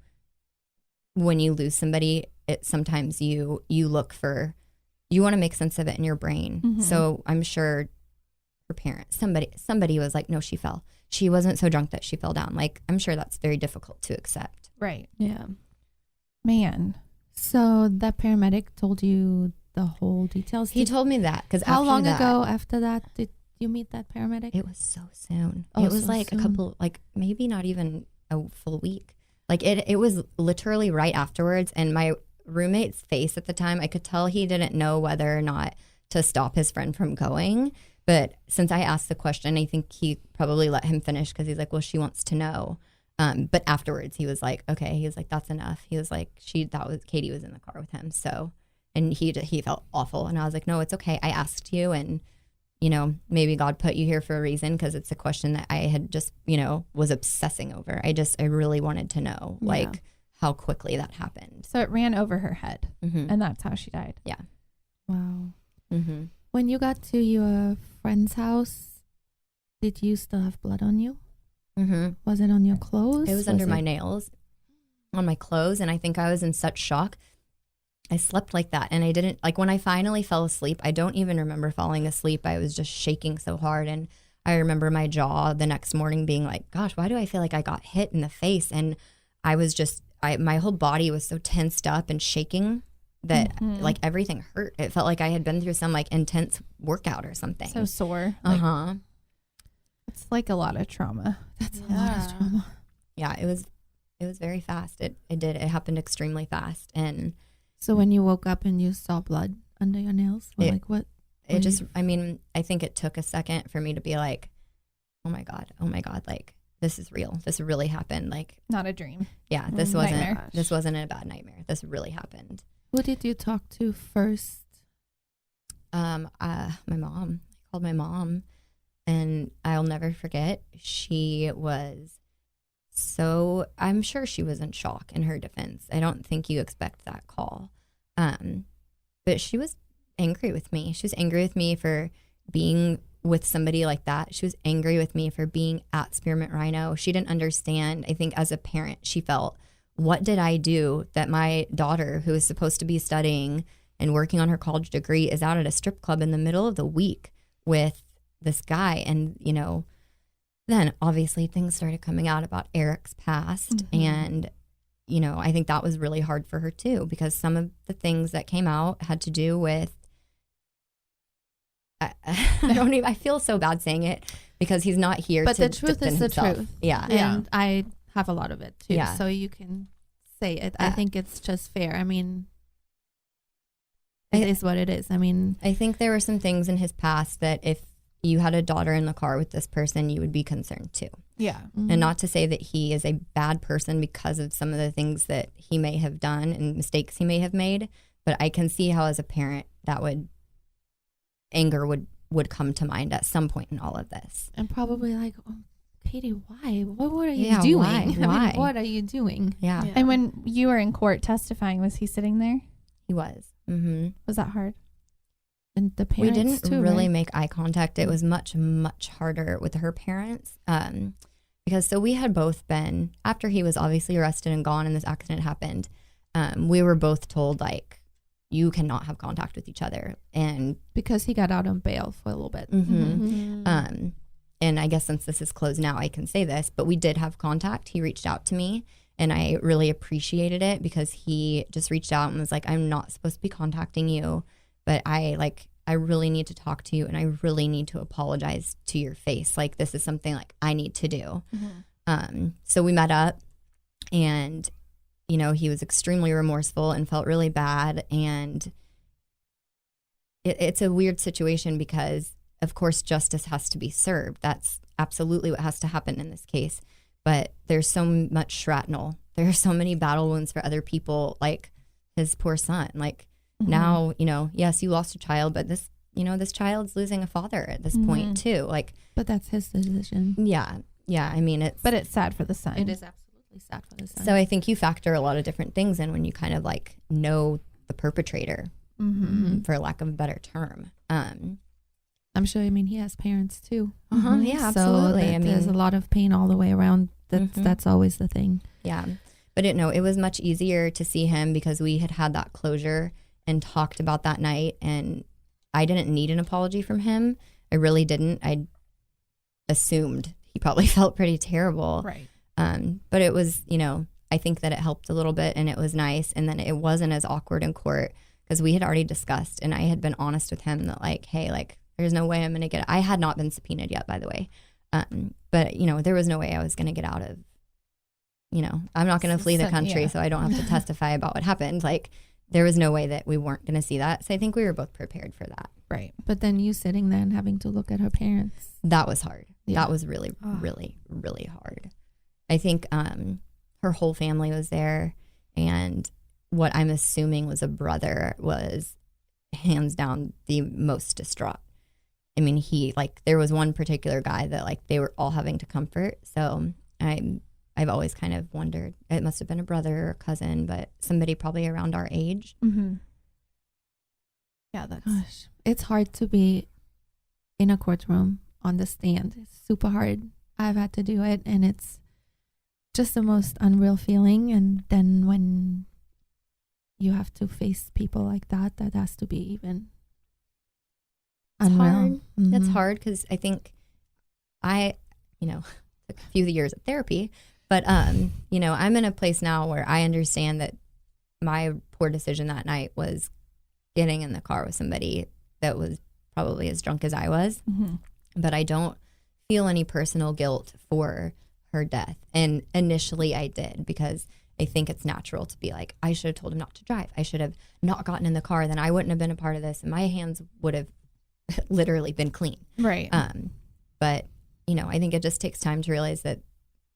when you lose somebody, sometimes you look for, you want to make sense of it in your brain. So I'm sure her parents, somebody was like, no, she fell. She wasn't so drunk that she fell down. Like, I'm sure that's very difficult to accept. Right. Yeah. Man. So that paramedic told you the whole details? He told me that because how long ago after that did you meet that paramedic? It was so soon. Oh, it was so like soon. a couple, like maybe not even a full week. Like it was literally right afterwards. And my roommate's face at the time, I could tell he didn't know whether or not to stop his friend from going. But since I asked the question, I think he probably let him finish because he's like, well, she wants to know. But afterwards he was like, okay, he was like, that's enough. He was like, Katy was in the car with him. So, and he felt awful. And I was like, no, it's okay. I asked you, and, you know, maybe God put you here for a reason, because it's a question that I had just, you know, was obsessing over. I really wanted to know, like, how quickly that happened. So it ran over her head, and that's how she died. Yeah. Wow. When you got to your friend's house, did you still have blood on you? Was it on your clothes? It was under my nails, on my clothes. And I think I was in such shock. I slept like that. And I didn't, like, when I finally fell asleep, I don't even remember falling asleep. I was just shaking so hard. And I remember my jaw the next morning being like, gosh, why do I feel like I got hit in the face? And I was just, my whole body was so tensed up and shaking that like everything hurt. It felt like I had been through some like intense workout or something. So sore. It's like a lot of trauma. That's a lot of trauma. Yeah, it was very fast. It happened extremely fast. And so when you woke up and you saw blood under your nails, like what? It just, I mean, I think it took a second for me to be like, oh my God, like, this is real. This really happened. Like, not a dream. Yeah, this wasn't a bad nightmare. This really happened. Who did you talk to first? My mom. I called my mom, and I'll never forget. She was I'm sure she was in shock in her defense. I don't think you expect that call. But she was angry with me. She was angry with me for being with somebody like that. She was angry with me for being at Spearmint Rhino. She didn't understand. I think as a parent, she felt, what did I do that my daughter, who is supposed to be studying and working on her college degree, is out at a strip club in the middle of the week with this guy? And, you know, then obviously things started coming out about Eric's past. And, you know, I think that was really hard for her too, because some of the things that came out had to do with, I feel so bad saying it because he's not here but to the truth is himself. The truth. Yeah. And I have a lot of it too. Yeah. So you can say it. I think it's just fair. I mean, it is what it is. I mean, I think there were some things in his past that if you had a daughter in the car with this person, you would be concerned too. Yeah. And not to say that he is a bad person because of some of the things that he may have done and mistakes he may have made, but I can see how as a parent anger would come to mind at some point in all of this. And probably like, oh, Katy, why? What are you doing? Why? I mean, what are you doing? Yeah. And when you were in court testifying, was he sitting there? He was. Was that hard? And the parents we didn't too, really right? make eye contact. It was much, much harder with her parents. Because so we had both been, after he was obviously arrested and gone and this accident happened, we were both told, like, you cannot have contact with each other. And because he got out on bail for a little bit. and I guess since this is closed now, I can say this, but we did have contact. He reached out to me, and I really appreciated it because he just reached out and was like, I'm not supposed to be contacting you, but I really need to talk to you, and I really need to apologize to your face. Like, this is something like I need to do. So we met up, and, you know, he was extremely remorseful and felt really bad. And it's a weird situation because, of course, justice has to be served. That's absolutely what has to happen in this case. But there's so much shrapnel. There are so many battle wounds for other people, like his poor son. Like, now, you know, yes, you lost a child, but this, you know, this child's losing a father at this point too. Like, but that's his decision. Yeah. I mean, but it's sad for the son. It is absolutely sad for the son. So I think you factor a lot of different things in when you kind of like know the perpetrator, for lack of a better term. I'm sure. I mean, he has parents too. Yeah, absolutely. So there's a lot of pain all the way around. That's always the thing. Yeah, but it was much easier to see him because we had that closure and talked about that night, and I didn't need an apology from him. I really didn't. I assumed he probably felt pretty terrible. Right. But it was, you know, I think that it helped a little bit, and it was nice. And then it wasn't as awkward in court because we had already discussed, and I had been honest with him that like, hey, like, there's no way I'm going to get, I had not been subpoenaed yet, by the way. But, you know, there was no way I was going to get out of, you know, I'm not going to flee the country, so I don't have to testify about what happened. Like, there was no way that we weren't going to see that. So I think we were both prepared for that. Right. But then you sitting there and having to look at her parents. That was hard. Yeah. That was really, really, really hard. I think her whole family was there, and what I'm assuming was a brother was hands down the most distraught. I mean, there was one particular guy that like they were all having to comfort. So I've always kind of wondered, it must have been a brother or a cousin, but somebody probably around our age. Yeah, that's. Gosh, it's hard to be in a courtroom on the stand. It's super hard. I've had to do it, and it's just the most unreal feeling. And then when you have to face people like that, that has to be even unreal. Hard. That's hard because I think you know, took a few years of therapy, but you know, I'm in a place now where I understand that my poor decision that night was getting in the car with somebody that was probably as drunk as I was, but I don't feel any personal guilt for her death. And initially I did, because I think it's natural to be like, I should have told him not to drive. I should have not gotten in the car. Then I wouldn't have been a part of this, and my hands would have literally been clean. Right. But you know, I think it just takes time to realize that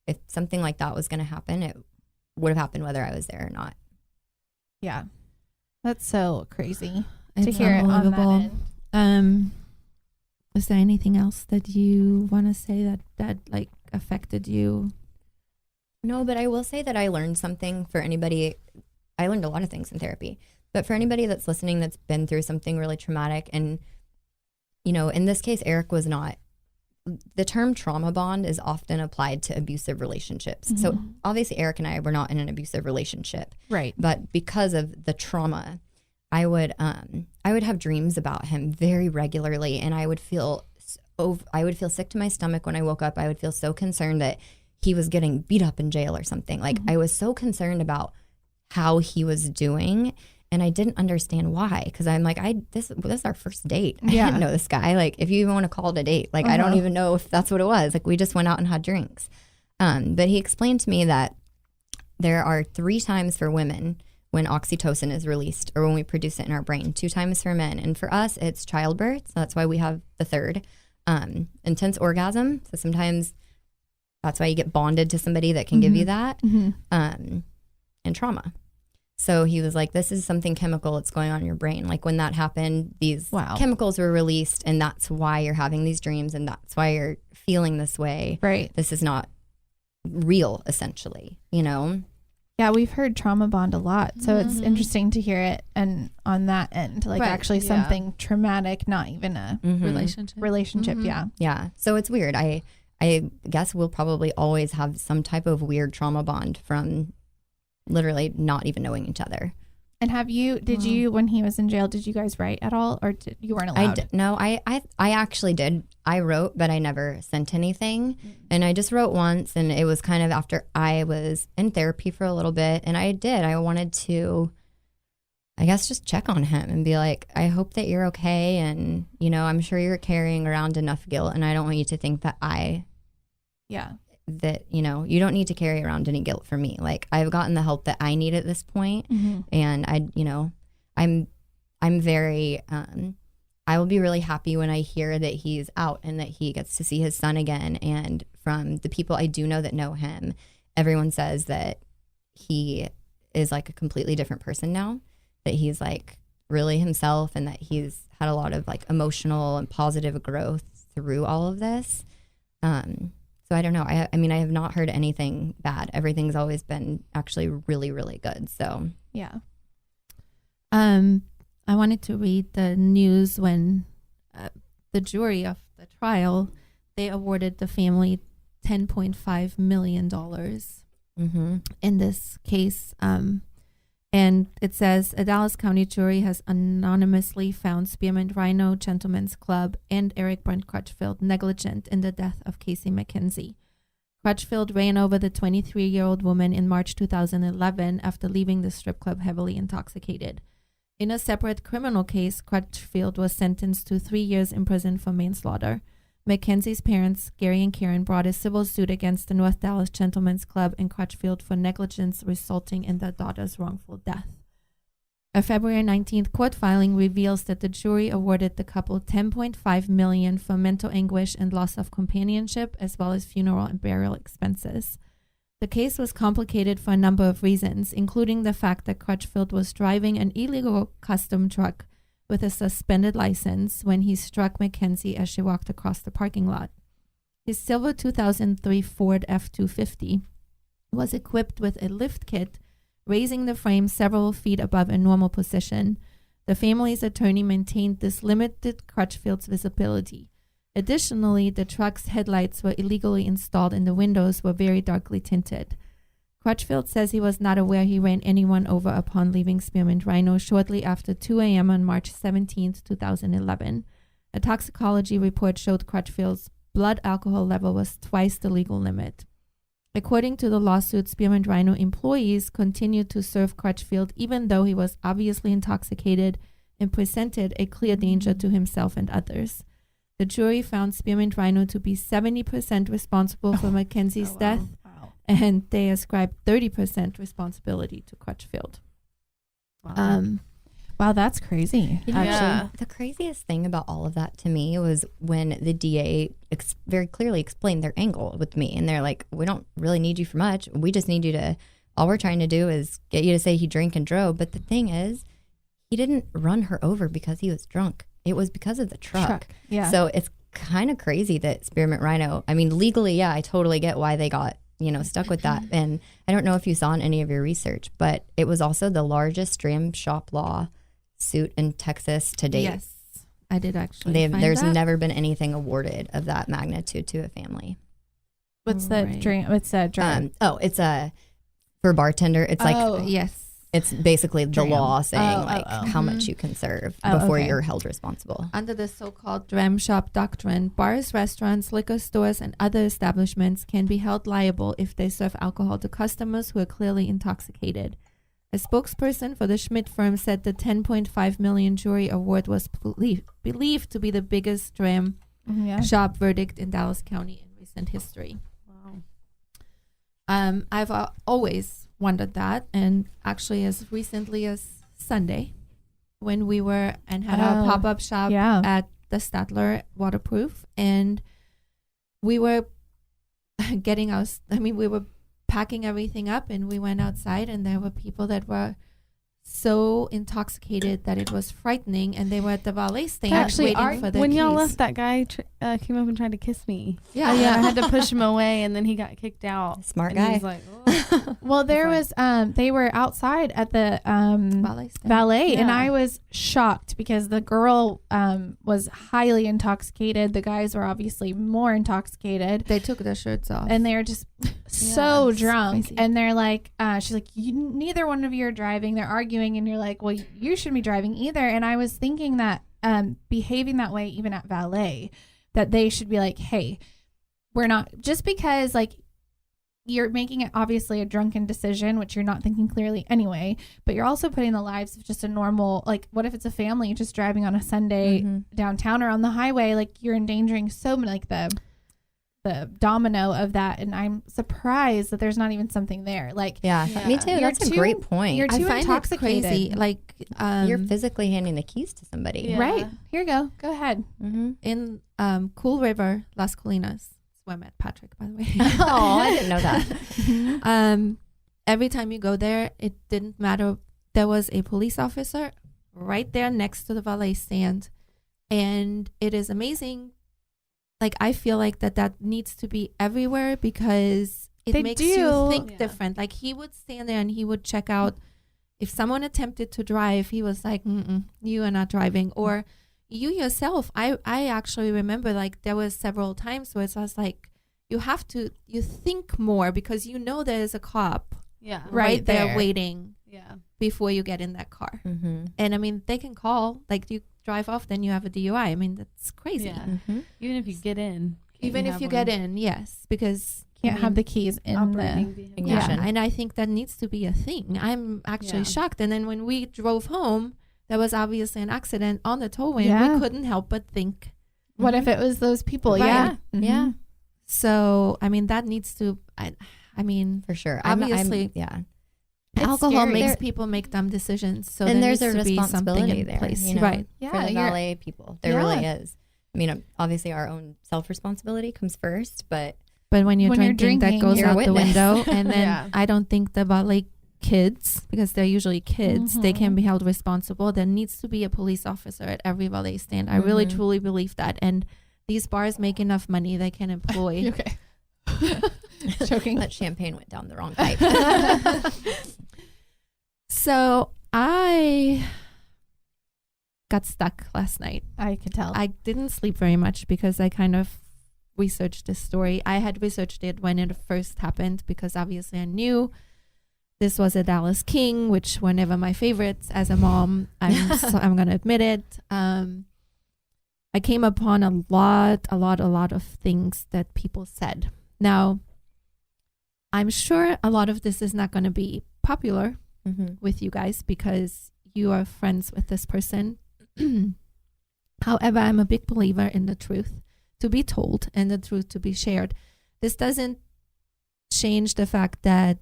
if something like that was going to happen, it would have happened whether I was there or not. Yeah. That's so crazy It's to hear it on that end. Is there anything else that you want to say that like affected you? No, but I will say that I learned something for anybody. I learned a lot of things in therapy, but for anybody that's listening that's been through something really traumatic, and, you know, in this case, Eric was not, the term trauma bond is often applied to abusive relationships. So obviously Eric and I were not in an abusive relationship. Right. But because of the trauma, I would have dreams about him very regularly, and I would feel sick to my stomach when I woke up. I would feel so concerned that he was getting beat up in jail or something. Like, I was so concerned about how he was doing, and I didn't understand why, because I'm like, this is our first date. I didn't know this guy. Like, if you even want to call it a date, like, I don't even know if that's what it was. Like, we just went out and had drinks. But he explained to me that there are 3 times for women when oxytocin is released, or when we produce it in our brain, 2 times for men. And for us, it's childbirth. So that's why we have the 3rd. Intense orgasm. So sometimes that's why you get bonded to somebody that can give you that. And trauma. So he was like, this is something chemical that's going on in your brain. Like, when that happened, these chemicals were released, and that's why you're having these dreams, and that's why you're feeling this way. Right. This is not real, essentially, you know? Yeah, we've heard trauma bond a lot. So it's interesting to hear it, and on that end, like actually something traumatic, not even a relationship. Yeah. Yeah. So it's weird. I guess we'll probably always have some type of weird trauma bond from literally not even knowing each other. And did you, when he was in jail, did you guys write at all, or you weren't allowed? No, I actually did. I wrote, but I never sent anything. And I just wrote once, and it was kind of after I was in therapy for a little bit. And I wanted to, I guess, just check on him and be like, I hope that you're okay. And, you know, I'm sure you're carrying around enough guilt, and I don't want you to think that that, you know, you don't need to carry around any guilt for me. Like, I've gotten the help that I need at this point. And I'm very, I will be really happy when I hear that he's out and that he gets to see his son again. And from the people I do know that know him, everyone says that he is like a completely different person now, that he's like really himself, and that he's had a lot of like emotional and positive growth through all of this. So I don't know. I mean, I have not heard anything bad. Everything's always been actually really, really good. So yeah. I wanted to read the news when the jury of the trial, they awarded the family $10.5 million in this case. And it says a Dallas County jury has anonymously found Spearmint Rhino Gentlemen's Club and Eric Brent Crutchfield negligent in the death of Kasey McKenzie. Crutchfield ran over the 23-year-old woman in March 2011 after leaving the strip club heavily intoxicated. In a separate criminal case, Crutchfield was sentenced to 3 years in prison for manslaughter. Mackenzie's parents, Gary and Karen, brought a civil suit against the North Dallas Gentlemen's Club and Crutchfield for negligence resulting in their daughter's wrongful death. A February 19th court filing reveals that the jury awarded the couple $10.5 million for mental anguish and loss of companionship, as well as funeral and burial expenses. The case was complicated for a number of reasons, including the fact that Crutchfield was driving an illegal custom truck with a suspended license when he struck McKenzie as she walked across the parking lot. His silver 2003 Ford F-250 was equipped with a lift kit, raising the frame several feet above a normal position. The family's attorney maintained this limited Crutchfield's visibility. Additionally, the truck's headlights were illegally installed and the windows were very darkly tinted. Crutchfield says he was not aware he ran anyone over upon leaving Spearmint Rhino shortly after 2 a.m. on March 17, 2011. A toxicology report showed Crutchfield's blood alcohol level was twice the legal limit. According to the lawsuit, Spearmint Rhino employees continued to serve Crutchfield even though he was obviously intoxicated and presented a clear danger to himself and others. The jury found Spearmint Rhino to be 70% responsible for Mackenzie's death, and they ascribed 30% responsibility to Crutchfield. Wow, that's crazy. Actually, the craziest thing about all of that to me was when the DA very clearly explained their angle with me. And they're like, we don't really need you for much. We just need you to, all we're trying to do is get you to say he drank and drove. But the thing is, he didn't run her over because he was drunk. It was because of the truck. Yeah. So it's kind of crazy that Spearmint Rhino, I mean, legally, yeah, I totally get why they got stuck with that. And I don't know if you saw in any of your research, but it was also the largest Dram Shop law suit in Texas to date. Yes, I did actually. There's never been anything awarded of that magnitude to a family. What's the drink? What's a drink? It's for bartender. It's like yes. It's basically the law saying how much you can serve before you're held responsible. Under the so-called Dram Shop doctrine, bars, restaurants, liquor stores, and other establishments can be held liable if they serve alcohol to customers who are clearly intoxicated. A spokesperson for the Schmidt firm said the $10.5 million jury award was believed to be the biggest Dram Shop verdict in Dallas County in recent history. Wow. I've always wondered that, and actually as recently as Sunday when we were and had our pop-up shop at the Statler Waterproof, and we were we were packing everything up and we went outside, and there were people that were so intoxicated that it was frightening, and they were at the valet stand waiting for their when keys. y'all left, that guy came up and tried to kiss me. Yeah. I had to push him away, and then he got kicked out. Smart and guy. He was like, oh. Well, there was they were outside at the valet, and I was shocked because the girl was highly intoxicated. The guys were obviously more intoxicated. They took their shirts off, and they were just so drunk. Crazy. And they're like, she's like, neither one of you are driving. They're arguing arguing and you're like, well, you shouldn't be driving either. And I was thinking that behaving that way, even at valet, that they should be like, hey, we're not, just because like you're making it obviously a drunken decision, which you're not thinking clearly anyway, but you're also putting the lives of just a normal, like, what if it's a family just driving on a Sunday downtown or on the highway? Like, you're endangering so many, like the domino of that. And I'm surprised that there's not even something there. Like, me too. That's a great point. You're too I find intoxicated. it crazy. Like, You're physically handing the keys to somebody. Yeah. Right. Here you go. Go ahead. in Cool River, Las Colinas. Where I met Patrick, by the way. Oh, I didn't know that. Every time you go there, it didn't matter. There was a police officer right there next to the valet stand. And it is amazing. Like, I feel like that needs to be everywhere because it They makes do. you think Yeah. different. Like, he would stand there and he would check out if someone attempted to drive, he was like, you are not driving. Or you yourself, I actually remember, like, there was several times where it was like, you think more because you know there's a cop Yeah. right there there. waiting Yeah. before you get in that car. And I mean, they can call, like, you drive off, then you have a DUI. I mean, that's crazy. Yeah. Even if you get in. Even if you get in, yes, because Can't have the keys in operating the... vehicle. yeah, Ignition. and I think that needs to be a thing. I'm actually Yeah. shocked. And then when we drove home, there was obviously an accident on the tollway. Yeah. And we couldn't help but think. What if it was those people? Right. Yeah. Yeah, So, I mean, that needs to, I mean, for sure. Obviously, It's alcohol scary. makes There- people make dumb decisions. So and there there's needs a to be something responsibility in there, place. you know, Right. Yeah, for the you're- valet people. There really is. I mean, obviously our own self-responsibility comes first, but But when you're When you're drinking, that drinking, goes you're a out the witness. window. And then Yeah. I don't think the valet kids, because they're usually kids, they can be held responsible. There needs to be a police officer at every valet stand. I really, truly believe that. And these bars make enough money they can employ. Okay. Choking. that champagne went down the wrong pipe. So I got stuck last night. I could tell. I didn't sleep very much because I kind of researched this story. I had researched it when it first happened because obviously I knew this was a Dallas King, which were never my favorites as a mom. I'm going to admit it. I came upon a lot of things that people said. Now, I'm sure a lot of this is not going to be popular with you guys because you are friends with this person. However, I'm a big believer in the truth to be told and the truth to be shared. This doesn't change the fact that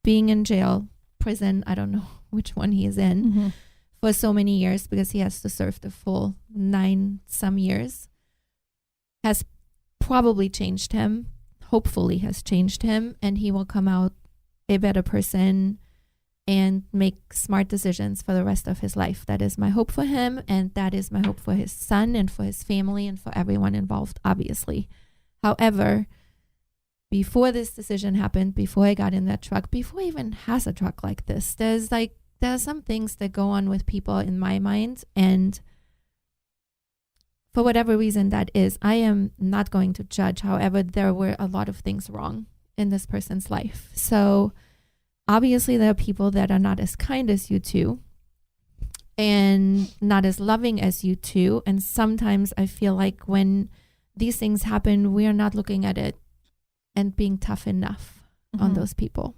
being in jail, prison, I don't know which one he is in, for so many years because he has to serve the full 9 some years, has probably changed him, hopefully has changed him, and he will come out a better person and make smart decisions for the rest of his life. That is my hope for him, and that is my hope for his son and for his family and for everyone involved, obviously. However, before this decision happened, before I got in that truck, before he even has a truck like this, there are some things that go on with people in my mind, and for whatever reason that is, I am not going to judge. However, there were a lot of things wrong in this person's life. So obviously there are people that are not as kind as you two and not as loving as you two. And sometimes I feel like when these things happen, we are not looking at it and being tough enough on those people.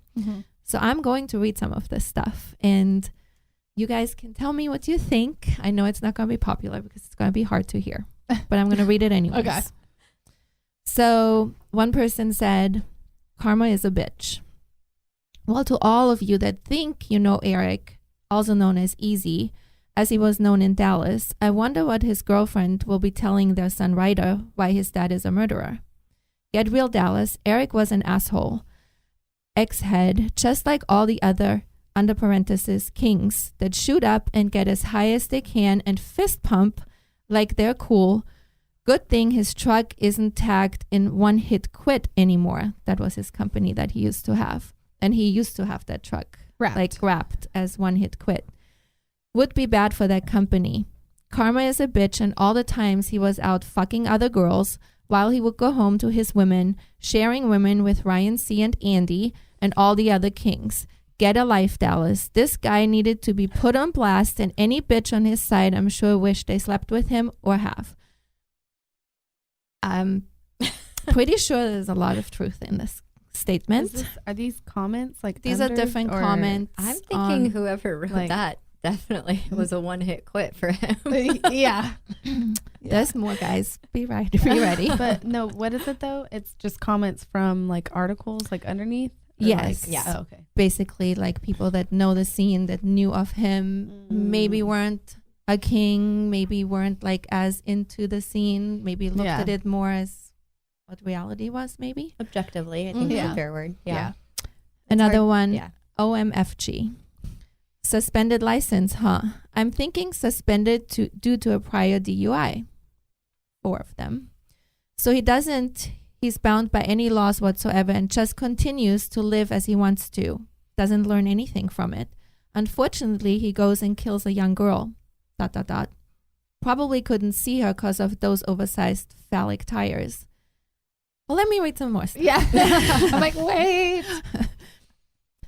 So I'm going to read some of this stuff and you guys can tell me what you think. I know it's not going to be popular because it's going to be hard to hear, but I'm going to read it anyways. Okay. So one person said, karma is a bitch. Well, to all of you that think you know Eric, also known as Easy, as he was known in Dallas, I wonder what his girlfriend will be telling their son Ryder why his dad is a murderer. Get real, Dallas. Eric was an asshole. Ex-head, just like all the other, under parenthesis, kings that shoot up and get as high as they can and fist pump like they're cool. Good thing his truck isn't tagged in One Hit Quit anymore. That was his company that he used to have. And he used to have that truck wrapped as One Hit Quit. Would be bad for that company. Karma is a bitch, and all the times he was out fucking other girls while he would go home to his women, sharing women with Ryan C. and Andy and all the other kings. Get a life, Dallas. This guy needed to be put on blast, and any bitch on his side, I'm sure, wish they slept with him or have. I'm pretty sure there's a lot of truth in this statement. Are these comments like These are different comments. I'm thinking whoever wrote that definitely was a one-hit quit for him. Yeah. There's more, guys. Be ready. Be ready. But no, what is it though? It's just comments from like articles like underneath? Or Yes. Like, Yeah. Oh, okay. Basically, like people that know the scene, that knew of him, maybe weren't a king, maybe weren't like as into the scene, maybe looked at it more as what reality was, maybe. Objectively, I think is a fair word. Yeah. Another one, Yeah. OMFG. Suspended license, huh? I'm thinking suspended due to a prior DUI. 4 of them. So he's bound by any laws whatsoever and just continues to live as he wants to. Doesn't learn anything from it. Unfortunately, he goes and kills a young girl. ... Probably couldn't see her because of those oversized phallic tires. Well, let me read some more stuff. Yeah. I'm like, wait.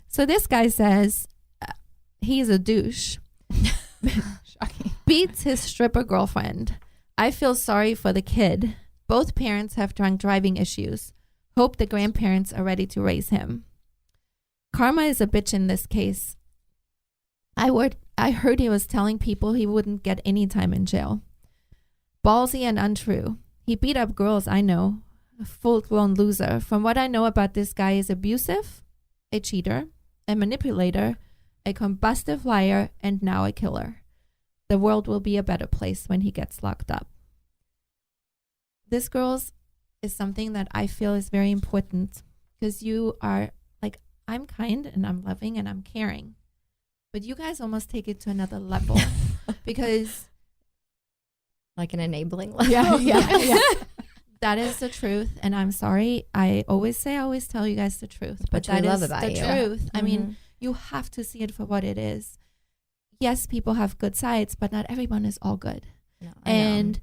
So this guy says he's a douche. Shocking. Beats his stripper girlfriend. I feel sorry for the kid. Both parents have drunk driving issues. Hope the grandparents are ready to raise him. Karma is a bitch in this case. I heard he was telling people he wouldn't get any time in jail. Ballsy and untrue. He beat up girls, I know. A full-blown loser. From what I know about this guy, is abusive, a cheater, a manipulator, a combustive liar, and now a killer. The world will be a better place when he gets locked up. This, girls, is something that I feel is very important, because you are, like, I'm kind and I'm loving and I'm caring. But you guys almost take it to another level because... Like an enabling level. Yeah. That is the truth. And I'm sorry. I always tell you guys the truth. But Which we that love is about the you. truth. I mean, you have to see it for what it is. Yes, people have good sides, but not everyone is all good. No, I know. And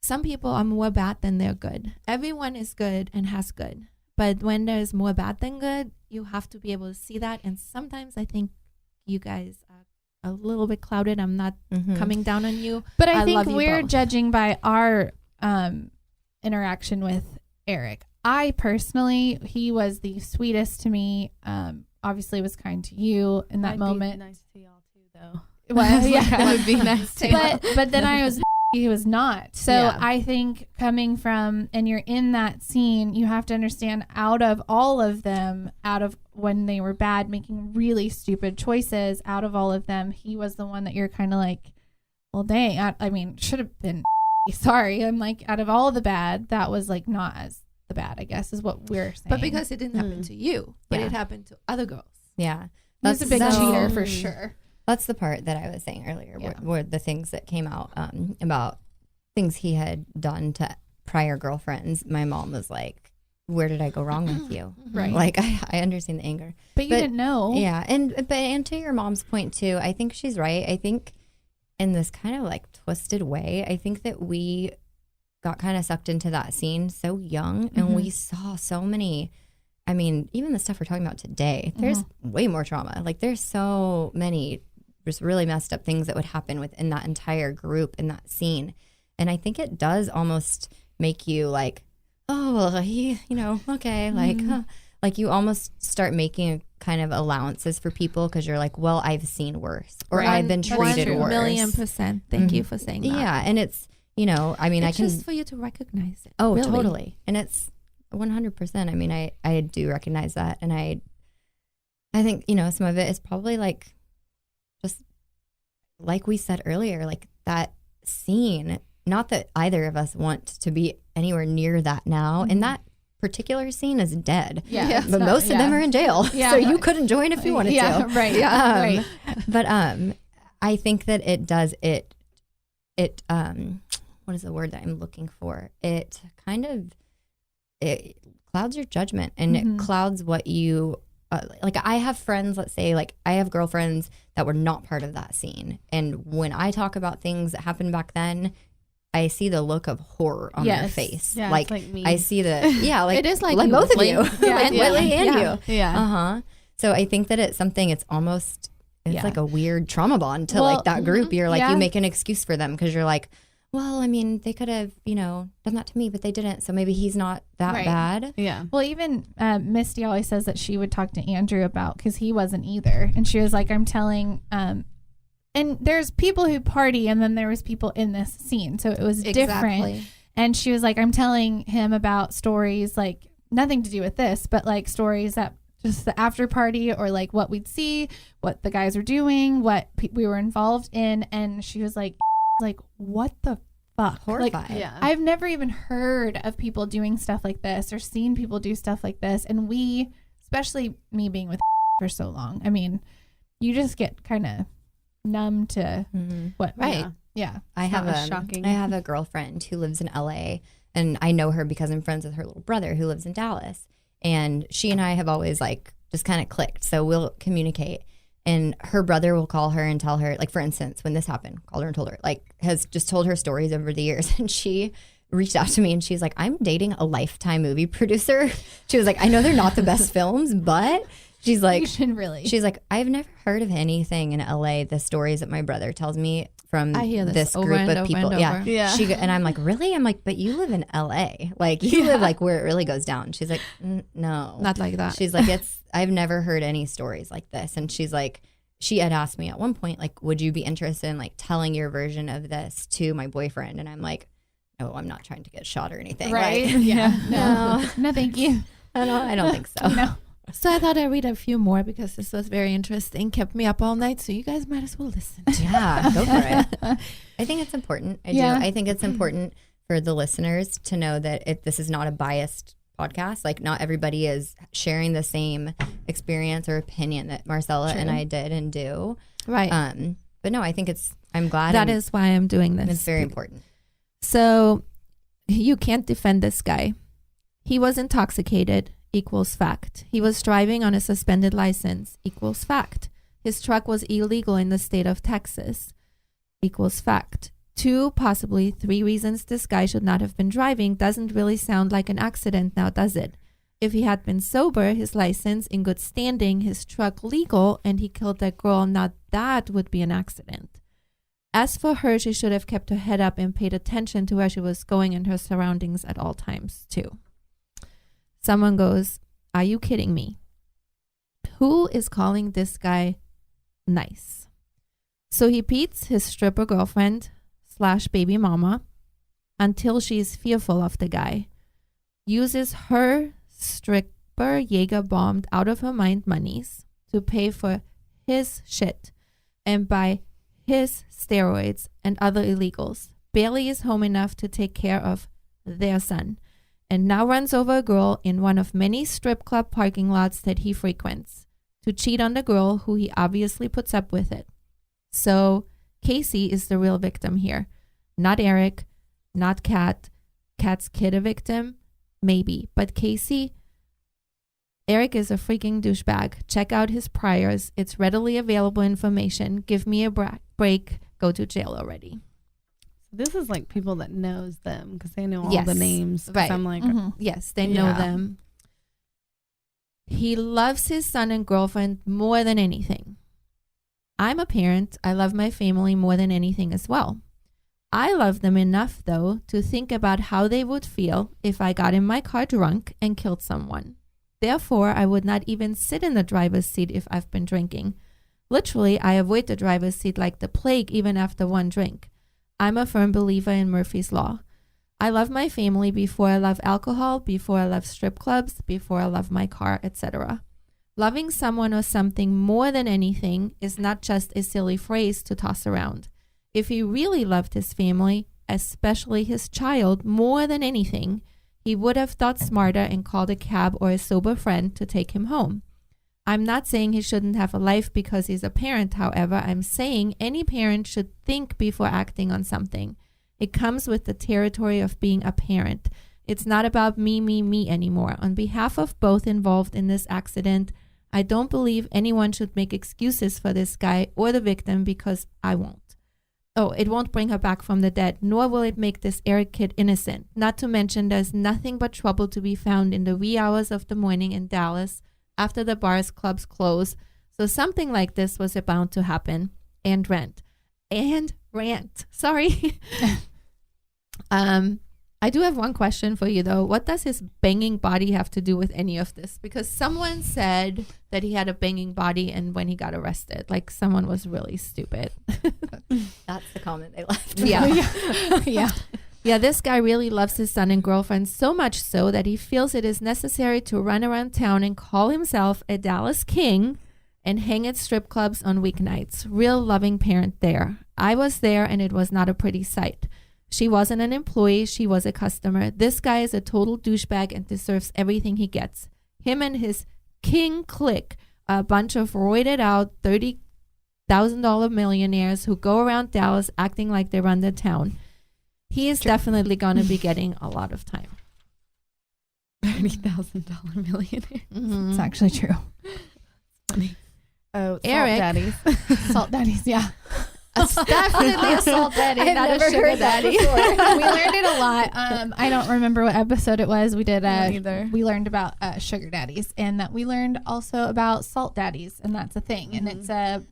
some people are more bad than they're good. Everyone is good and has good. But when there's more bad than good, you have to be able to see that. And sometimes I think you guys are a little bit clouded. I'm not coming down on you. But I think love you we're both. judging by our interaction with Eric. I personally, he was the sweetest to me. Obviously was kind to you in that moment. Nice to y'all too, though. Well, yeah. It would be nice to. But then he was not. So Yeah. I think coming from, and you're in that scene, you have to understand, out of all of them, out of when they were bad, making really stupid choices, out of all of them, he was the one that you're kind of like, well, dang, I mean, should have been sorry. I'm like, out of all the bad, that was like not as the bad, I guess, is what we're saying. But because it didn't happen to you, but Yeah. it happened to other girls. Yeah. he's a big that's- cheater for sure. That's the part that I was saying earlier, Yeah. were the things that came out about things he had done to prior girlfriends. My mom was like, where did I go wrong with you? Right. Like, I understand the anger. But you didn't know. Yeah. And to your mom's point too, I think she's right. I think in this kind of like twisted way, I think that we got kind of sucked into that scene so young and we saw so many, I mean, even the stuff we're talking about today, there's way more trauma. Like there's so many just really messed up things that would happen within that entire group in that scene. And I think it does almost make you like, oh, well, he, you know, okay. Like, like you almost start making kind of allowances for people because you're like, well, I've seen worse or I've been treated worse. 1,000,000%. Thank you for saying that. Yeah. And it's, you know, I mean, It's I can. just for you to recognize it. Oh, really. totally. And it's 100%. I mean, I do recognize that. And I think, you know, some of it is probably like, just like we said earlier, like that scene, not that either of us want to be anywhere near that now. And that particular scene is dead. Yeah. But most of them are in jail. Yeah. So you couldn't join if you wanted to. Right. Right. But I think that it does it what is the word that I'm looking for? It kind of it clouds your judgment and it clouds what you like. I have friends, let's say, like I have girlfriends that were not part of that scene, and when I talk about things that happened back then, I see the look of horror on their face. Yeah, like, it's like me. I see the like It is like both of Whitley. you, Yeah, like yeah. Whitley and Yeah. you. Yeah. So I think that it's something, it's like a weird trauma bond to like that group. You're like, yeah. you make an excuse for them because you're like, well, I mean, they could have, done that to me, but they didn't. So maybe he's not that bad. Yeah. Well, even Misty always says that she would talk to Andrew about, because he wasn't either. And she was like, I'm telling, and there's people who party, and then there was people in this scene. So it was different. And she was like, I'm telling him about stories, like nothing to do with this, but like stories that just the after party, or like what we'd see, what the guys were doing, what we were involved in. And she was like, what the fuck? Horrified. Like, Yeah. I've never even heard of people doing stuff like this or seen people do stuff like this. And we, especially me being with for so long, I mean, you just get kind of numb to what. Right. Yeah. I was shocking. I have a girlfriend who lives in LA, and I know her because I'm friends with her little brother who lives in Dallas. And she and I have always like just kind of clicked. So we'll communicate. And her brother will call her and tell her, like, for instance, when this happened, called her and told her, like, has just told her stories over the years. And she reached out to me and she's like, I'm dating a Lifetime movie producer. She was like, I know they're not the best films, but she's like, You should really. she's like, I've never heard of anything in LA, the stories that my brother tells me from I hear this over group and of over people. and Yeah. over. Yeah. And I'm like, really? I'm like, but you live in LA. Like, you live like where it really goes down. She's like, no. Not like that. She's like, I've never heard any stories like this. And she's like, she had asked me at one point, like, would you be interested in like telling your version of this to my boyfriend? And I'm like, no, I'm not trying to get shot or anything. Right. Like, Yeah. no, No, thank you. I don't think so. No. So I thought I'd read a few more because this was very interesting. Kept me up all night, so you guys might as well listen. Yeah, go for it. I think it's important. I Yeah. do. I think it's important for the listeners to know that this is not a biased podcast. Like, not everybody is sharing the same experience or opinion that Marcella and I did and do. Right. But no, I think I'm glad That is why I'm doing this. it's very important. So you can't defend this guy. He was intoxicated, equals fact. He was driving on a suspended license, equals fact. His truck was illegal in the state of Texas, equals fact. 2, possibly 3 reasons this guy should not have been driving doesn't really sound like an accident now, does it? If he had been sober, his license in good standing, his truck legal, and he killed that girl, now that would be an accident. As for her, she should have kept her head up and paid attention to where she was going and her surroundings at all times, too. Someone goes, are you kidding me? Who is calling this guy nice? So he beats his stripper girlfriend / baby mama until she is fearful of the guy, uses her stripper Jaeger bombed out of her mind monies to pay for his shit and buy his steroids and other illegals, barely is home enough to take care of their son, and now runs over a girl in one of many strip club parking lots that he frequents to cheat on the girl who he obviously puts up with it. So Kasey is the real victim here, not Eric, not Kat. Kat's kid a victim? Maybe, but Kasey, Eric is a freaking douchebag. Check out his priors. It's readily available information. Give me a break. Go to jail already. This is like people that knows them because they know all Yes, the names. 'Cause right. I'm like, Yes, they know Yeah. them. He loves his son and girlfriend more than anything. I'm a parent. I love my family more than anything as well. I love them enough, though, to think about how they would feel if I got in my car drunk and killed someone. Therefore, I would not even sit in the driver's seat if I've been drinking. Literally, I avoid the driver's seat like the plague even after one drink. I'm a firm believer in Murphy's Law. I love my family before I love alcohol, before I love strip clubs, before I love my car, etc. Loving someone or something more than anything is not just a silly phrase to toss around. If he really loved his family, especially his child, more than anything, he would have thought smarter and called a cab or a sober friend to take him home. I'm not saying he shouldn't have a life because he's a parent, however. I'm saying any parent should think before acting on something. It comes with the territory of being a parent. It's not about me anymore. On behalf of both involved in this accident, I don't believe anyone should make excuses for this guy or the victim because I won't. Oh, it won't bring her back from the dead, nor will it make this Eric kid innocent. Not to mention there's nothing but trouble to be found in the wee hours of the morning in Dallas after the bars, clubs close. So something like this was bound to happen. And rant. Sorry. I do have one question for you, though. What does his banging body have to do with any of this? Because someone said that he had a banging body and when he got arrested, like someone was really stupid. That's the comment they left. Yeah. Yeah, this guy really loves his son and girlfriend so much so that he feels it is necessary to run around town and call himself a Dallas king and hang at strip clubs on weeknights. Real loving parent there. I was there and it was not a pretty sight. She wasn't an employee. She was a customer. This guy is a total douchebag and deserves everything he gets. Him and his king clique, a bunch of roided out $30,000 millionaires who go around Dallas acting like they run the town. He is definitely going to be getting a lot of time. $30,000 millionaire. Mm-hmm. It's actually true. Funny. Oh, Eric. Salt daddies. Salt daddies, yeah. It's definitely a salt daddy, I've not a never sugar heard that daddy. before. We learned it a lot. I don't remember what episode it was. We did either. we learned about sugar daddies, and that we learned also about salt daddies, and that's a thing. And it's a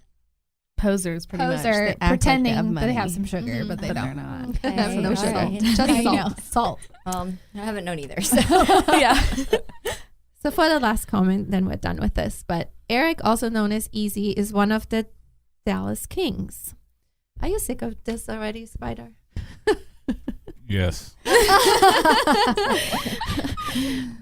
Posers, pretty much. They poser act like pretending have that they money, have some sugar, but they but they're don't. not. Okay, That's no sugar. right. Just I salt. know, salt. I haven't known either. So. Yeah. So for the last comment, then we're done with this. But Eric, also known as Easy, is one of the Dallas Kings. Are you sick of this already, Spider? Yes.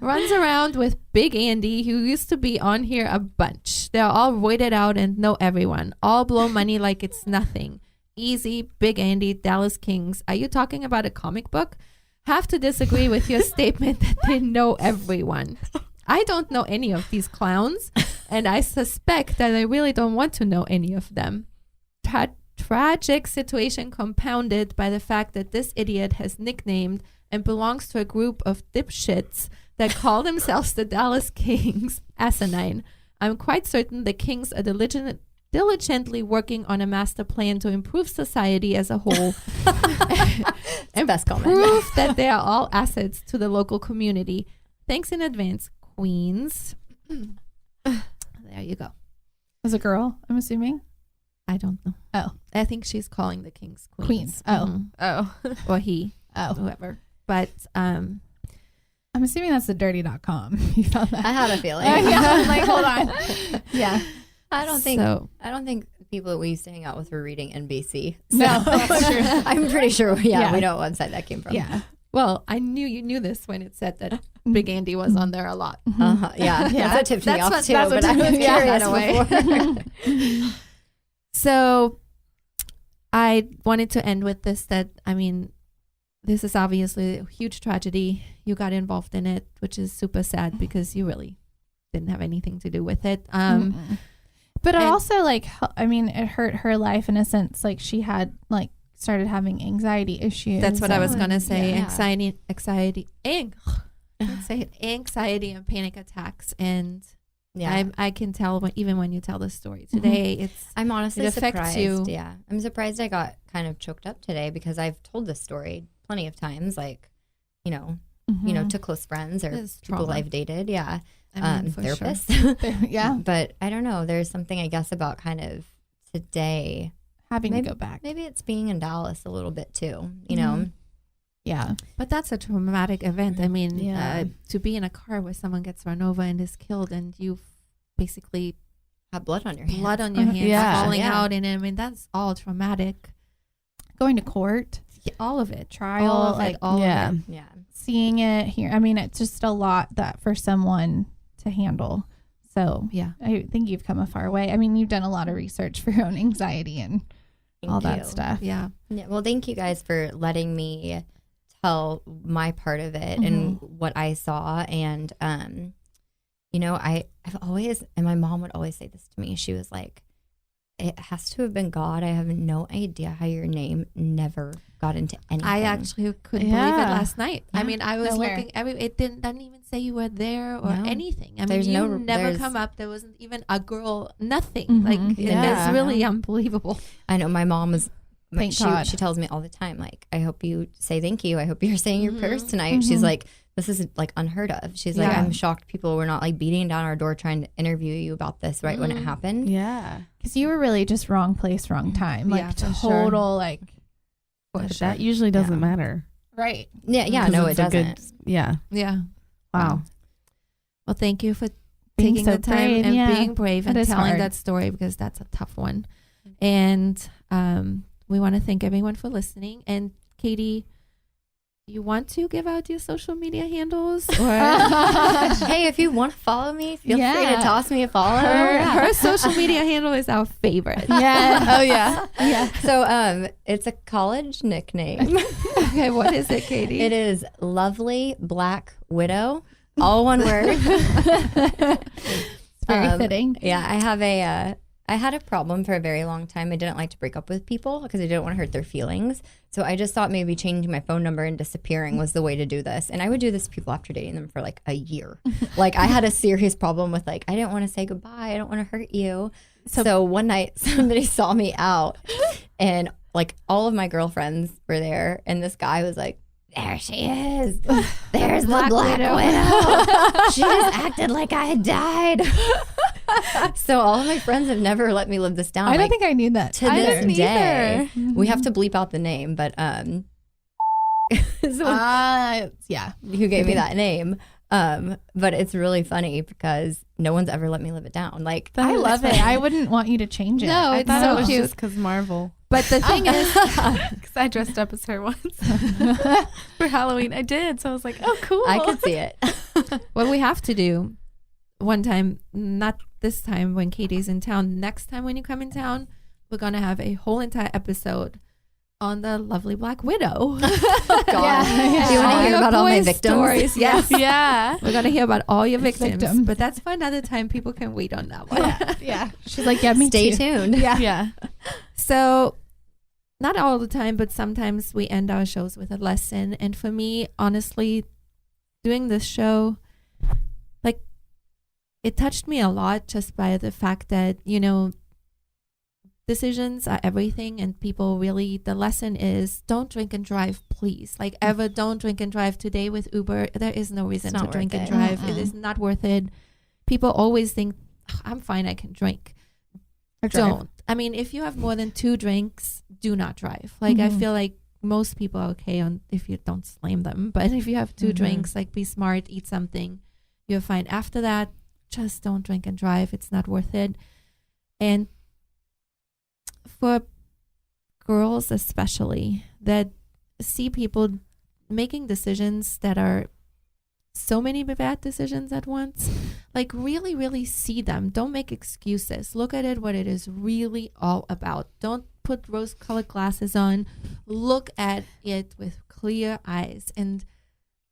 Runs around with Big Andy, who used to be on here a bunch. They're all roided out and know everyone. All blow money like it's nothing. Easy, Big Andy, Dallas Kings. Are you talking about a comic book? Have to disagree with your statement that they know everyone. I don't know any of these clowns, and I suspect that I really don't want to know any of them. Tragic situation compounded by the fact that this idiot has nicknamed and belongs to a group of dipshits that call themselves the Dallas Kings. Asinine. I'm quite certain the Kings are diligently working on a master plan to improve society as a whole and Best comment. prove that they are all assets to the local community. Thanks in advance, Queens. There you go. Was a girl, I'm assuming. I don't know. Oh. I think she's calling the Kings Queens. Queens. Oh. Oh. Or he. Oh. Whoever. But I'm assuming that's the dirty.com. You found that. I had a feeling. Yeah, I'm like, hold on. Yeah. I don't think people that we used to hang out with were reading NBC. So No. I'm pretty sure. Yeah. We know what website that came from. Yeah. well, I knew you knew this when it said that Big Andy was on there a lot. Yeah. Yeah. That's what tipped me off too. that's what But I was tipped me off curious that before. So I wanted to end with this, that, I mean, this is obviously a huge tragedy. You got involved in it, which is super sad because you really didn't have anything to do with it. But it and- also, like, I mean, it hurt her life in a sense. Like, she had, like, started having anxiety issues. That's what I was going to say. Yeah. Anxiety and panic attacks. And Yeah. I can tell even when you tell the story today, I'm honestly it affects surprised. you. Yeah. I'm surprised I got kind of choked up today because I've told this story plenty of times, like, you know, to close friends or It's people trauma. I've dated. Yeah. I mean, for sure. Therapists. Yeah. But I don't know. There's something, I guess, about kind of today. Having Maybe- to go back. Maybe it's being in Dallas a little bit too, you know? Yeah. But that's a traumatic event. I mean, Yeah. to be in a car where someone gets run over and is killed and you basically Have blood on your hands. blood on your hands Yeah. falling Yeah. out. And I mean, that's all traumatic. Going to court, All of it. trial, All of like, it. All yeah. of it. Yeah. seeing it here. I mean, it's just a lot that for someone to handle. So Yeah. I think you've come a far way. I mean, you've done a lot of research for your own anxiety and Thank all that you. stuff. Yeah. Yeah, well, thank you guys for letting me tell my part of it and what I saw. And, you know, I've always, and my mom would always say this to me. She was like, it has to have been God. I have no idea how your name never got into anything. I actually couldn't believe it Yeah. last night. I Yeah. mean, I was Nowhere. looking it doesn't even say you were there or No. anything. I mean, There's you no- never there's- come up. There wasn't even a girl, nothing. Mhm. Like, Yeah. it's really unbelievable. I know my mom was, Thank God. she tells me all the time, like, I hope you say thank you. I hope you're saying your prayers Mhm. tonight. She's Mhm. like, this is like unheard of. She's like, I'm shocked people were not like beating down our door trying to interview you about this right when it happened. Yeah. Because you were really just wrong place, wrong time. Like total like. That usually doesn't matter. Right. Yeah. No, it doesn't. Yeah. Wow. Well, thank you for taking the time and being brave and telling hard. that story, because that's a tough one. And we want to thank everyone for listening. And Katy, you want to give out your social media handles? Or Hey, if you want to follow me, feel free to toss me a follow. her social media handle is our favorite. Yeah. Oh yeah. Yeah. So it's a college nickname. Okay, what is it, Katy? It is Lovely Black Widow. All one word. Very fitting. Yeah, I had a problem for a very long time. I didn't like to break up with people because I didn't want to hurt their feelings. So I just thought maybe changing my phone number and disappearing was the way to do this. And I would do this to people after dating them for like a year. Like I had a serious problem with like, I didn't want to say goodbye. I don't want to hurt you. So one night somebody saw me out and like all of my girlfriends were there. And this guy was like, there she is. There's the Black Widow. She just acted like I had died. So all of my friends have never let me live this down. I don't think I knew that. To this day, we have to bleep out the name, but yeah. who gave me that name? But it's really funny because no one's ever let me live it down. Like I love it. I wouldn't want you to change it. No, I it's thought so it was cute. just because Marvel. But the thing is, Because I dressed up as her once for Halloween. I did, so I was like, oh, cool. I could see it. what we have to do one time, not this time when Katy's in town, next time when you come in town, we're going to have a whole entire episode on the lovely Black Widow. God. Do you want to hear about all my victims? Stories. Yes. Yeah. We're going to hear about all your victims. Victims. But that's for another time. People can wait on that one. Yeah. She's like, yeah, me Stay too. tuned. Yeah. So, not all the time, but sometimes we end our shows with a lesson. And for me, honestly, doing this show, like, it touched me a lot just by the fact that, you know, decisions are everything, and people really, the lesson is don't drink and drive, please. Like, ever don't drink and drive. Today with Uber, there is no reason to drink and drive. It is not worth it. People always think, I'm fine, I can drink. Don't. I mean, if you have more than 2 drinks, do not drive. Like, I feel like most people are okay on if you don't slam them. But if you have 2 drinks, like, be smart, eat something, you're fine. After that, just don't drink and drive. It's not worth it. And for girls especially that see people making decisions that are so many bad decisions at once, like really, really see them. Don't make excuses. Look at it what it is really all about. Don't put rose-colored glasses on. Look at it with clear eyes, and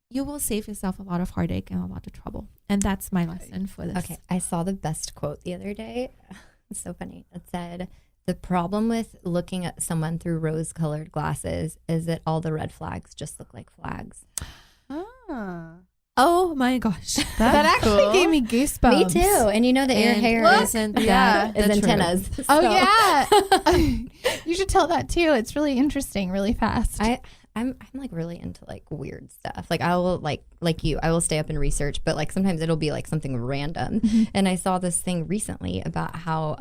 you will save yourself a lot of heartache and a lot of trouble. And that's my lesson for this. Okay, I saw the best quote the other day. It's so funny. It said, the problem with looking at someone through rose-colored glasses is that all the red flags just look like flags. Oh my gosh. That actually gave me goosebumps. Me too. And you know that your hair isn't is the antennas. truth. Oh, So yeah. You should tell that too. It's really interesting, really fast. I'm like really into like weird stuff. Like I will like you, I will stay up and research, but like sometimes it'll be like something random. And I saw this thing recently about how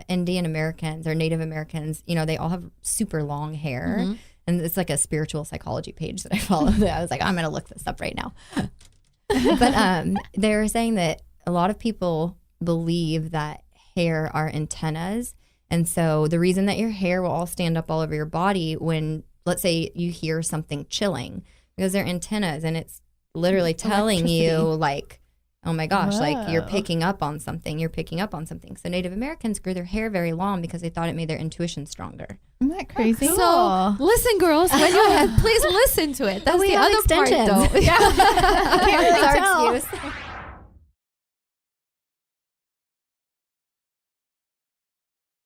Indian Americans or Native Americans, you know, they all have super long hair. And it's like a spiritual psychology page that I follow. That I was like, I'm going to look this up right now. But they were saying that a lot of people believe that hair are antennas. And so the reason that your hair will all stand up all over your body when, let's say, you hear something chilling, because they're antennas and it's literally telling you like, oh my gosh, like you're picking up on something. You're picking up on something. So Native Americans grew their hair very long because they thought it made their intuition stronger. Isn't that crazy? So listen, girls, when you're ahead, please listen to it. That's the other part, though. That's our excuse.